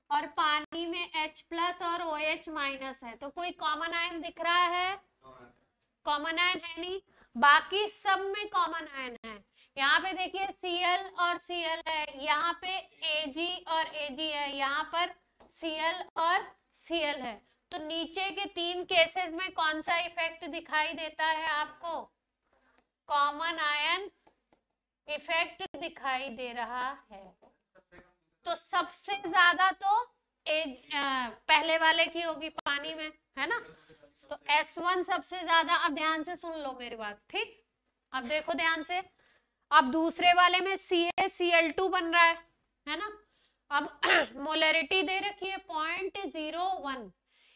और पानी में H प्लस और OH माइनस है, तो कोई कॉमन आयन दिख रहा है, कॉमन आयन है नहीं, बाकी सब में कॉमन आयन है। यहाँ पे देखिए Cl और Cl है, यहाँ पे Ag और Ag है, यहाँ पर Cl और Cl है, तो नीचे के तीन केसेस में कौन सा इफेक्ट दिखाई देता है आपको, कॉमन आयन इफेक्ट दिखाई दे रहा है। तो सबसे ज्यादा तो पहले वाले की होगी पानी में, है ना, तो S1 सबसे ज्यादा। अब ध्यान से सुन लो मेरी बात, ठीक, अब देखो ध्यान से, अब दूसरे वाले में CaCl2 बन रहा है ना, अब मोलरिटी दे रखी है 0.01,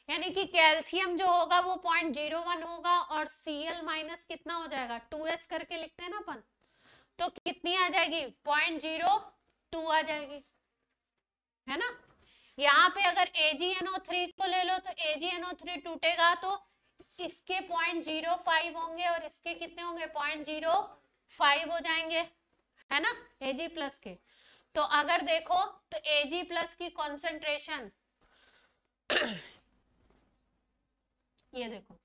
यानी कि कैल्शियम जो होगा वो 0.01 होगा, और Cl माइनस कितना हो जाएगा, 2s करके लिखते हैं ना अपन, तो कितनी आ जाएगी, 0.02 आ जाएगी, है ना। यहाँ पे अगर AgNO3 को ले लो तो AgNO3 टूटेगा तो इसके 0.05 होंगे और इसके कितने होंगे, 0.01 5 हो जाएंगे, है ना, Ag प्लस के। तो अगर देखो तो Ag प्लस की कॉन्सेंट्रेशन ये देखो,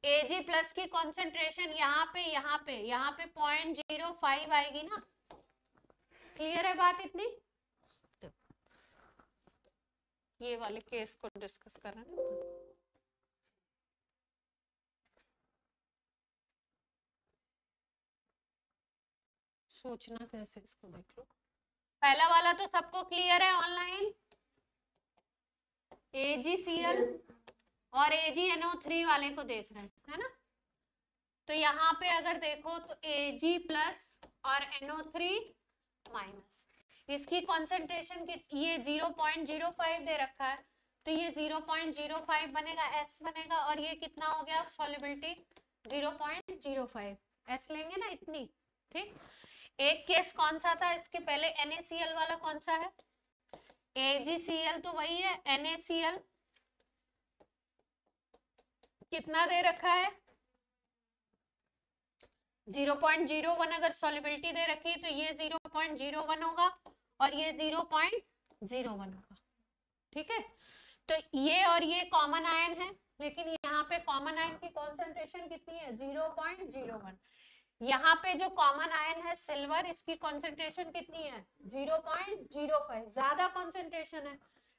Ag प्लस की कॉन्सेंट्रेशन यहाँ पे 0.05 आएगी ना। क्लियर है बात इतनी? ये वाले केस को डिस्कस कर रहे हैं। सोचना कैसे, इसको देख लो। पहला वाला तो सबको क्लियर है ऑनलाइन, AgCl और AgNO3 वाले को देख रहे हैं, है ना। तो यहाँ पे अगर देखो तो Ag प्लस और NO3 माइनस, इसकी कॉन्सेंट्रेशन की ये 0.05 दे रखा है, तो ये 0.05 बनेगा, S बनेगा, और ये कितना हो गया सॉल्युबिलिटी 0.05, S लेंगे ना इतनी, ठीक। एक केस कौन सा था इसके पहले, NaCl वाला कौन सा है, AgCl तो वही है, NaCl कितना दे रखा है 0.01, अगर सॉल्युबिलिटी दे रखी है तो ये 0.01 होगा और ये 0.01 होगा, ठीक है। तो ये और ये कॉमन आयन है, लेकिन यहाँ पे कॉमन आयन की कॉन्सेंट्रेशन कितनी है 0.01। यहाँ पे जो कॉमन आयन है सिल्वर, इसकी कॉन्सेंट्रेशन कितनी है 0.05, ज्यादा कॉन्सेंट्रेशन है।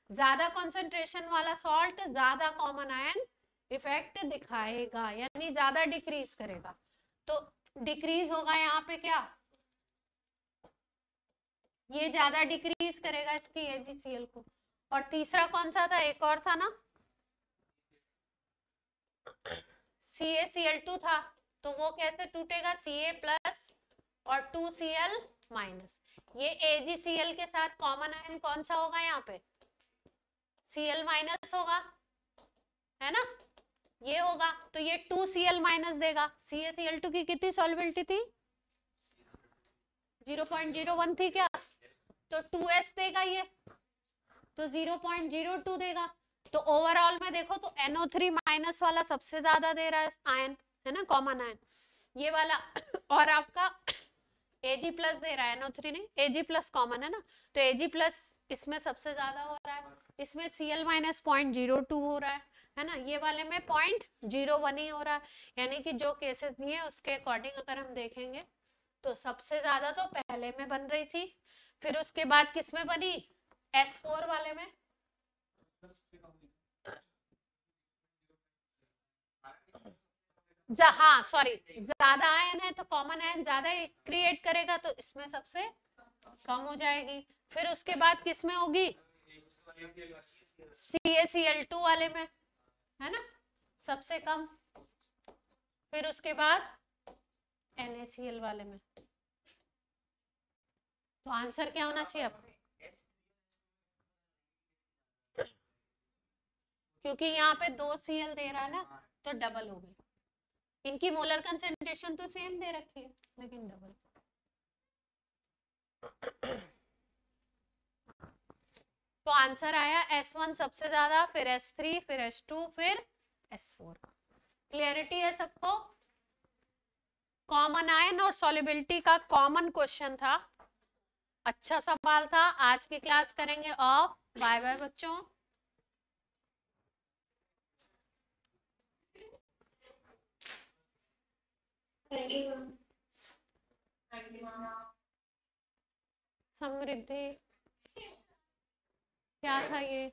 ज्यादा कॉन्सेंट्रेशन वाला सॉल्ट ज्यादा कॉमन आयन इफेक्ट दिखाएगा, यानी ज्यादा डिक्रीज करेगा। तो डिक्रीज होगा यहाँ पे क्या, ये ज्यादा डिक्रीज करेगा इसकी AgCl को। और तीसरा कौन सा था, एक और था ना CaCl2 था, तो वो कैसे टूटेगा, Ca प्लस और 2Cl माइनस। ये AgCl के साथ कॉमन आयन कौन सा होगा यहाँ पे, Cl माइनस होगा, है ना, ये होगा। तो ये 2Cl माइनस देगा। CaCl2 की कितनी सॉल्युबिलिटी थी 0.01 थी क्या, तो 2S देगा ये, तो 0.02 देगा। तो ओवरऑल में देखो तो NO3 माइनस वाला सबसे ज्यादा दे रहा है आयन, है ना, कॉमन आयन ये वाला। और आपका Ag प्लस दे रहा है, NO3 नहीं, Ag प्लस कॉमन है ना, तो Ag प्लस इसमें सबसे ज्यादा हो रहा है, इसमें Cl माइनस 0.02 हो रहा है ना, ये वाले में 0.01 ही हो रहा है। यानी कि जो केसेस दिए उसके अकॉर्डिंग अगर हम देखेंगे तो सबसे ज्यादा तो पहले में बन रही थी, फिर उसके बाद किस में बनी, S4 वाले में। हाँ सॉरी, ज्यादा आयन है तो कॉमन आयन ज्यादा क्रिएट करेगा, तो इसमें सबसे कम हो जाएगी। फिर उसके बाद किस में होगी, CaCl2 वाले में, है ना, सबसे कम। फिर उसके बाद NaCl वाले में। तो आंसर क्या होना चाहिए अब, क्योंकि यहाँ पे 2 Cl दे रहा है ना, तो डबल हो गई। इनकी मोलर कंसेंट्रेशन तो सेम दे रखी है, लेकिन डबल। तो आंसर आया S1 सबसे ज्यादा, फिर S3, फिर S2, फिर S4। क्लियरिटी है सबको। कॉमन आयन और सॉल्युबिलिटी का कॉमन क्वेश्चन था, अच्छा सवाल था। आज की क्लास करेंगे ऑफ। बाय बाय बच्चों। समृद्धि क्या था ये।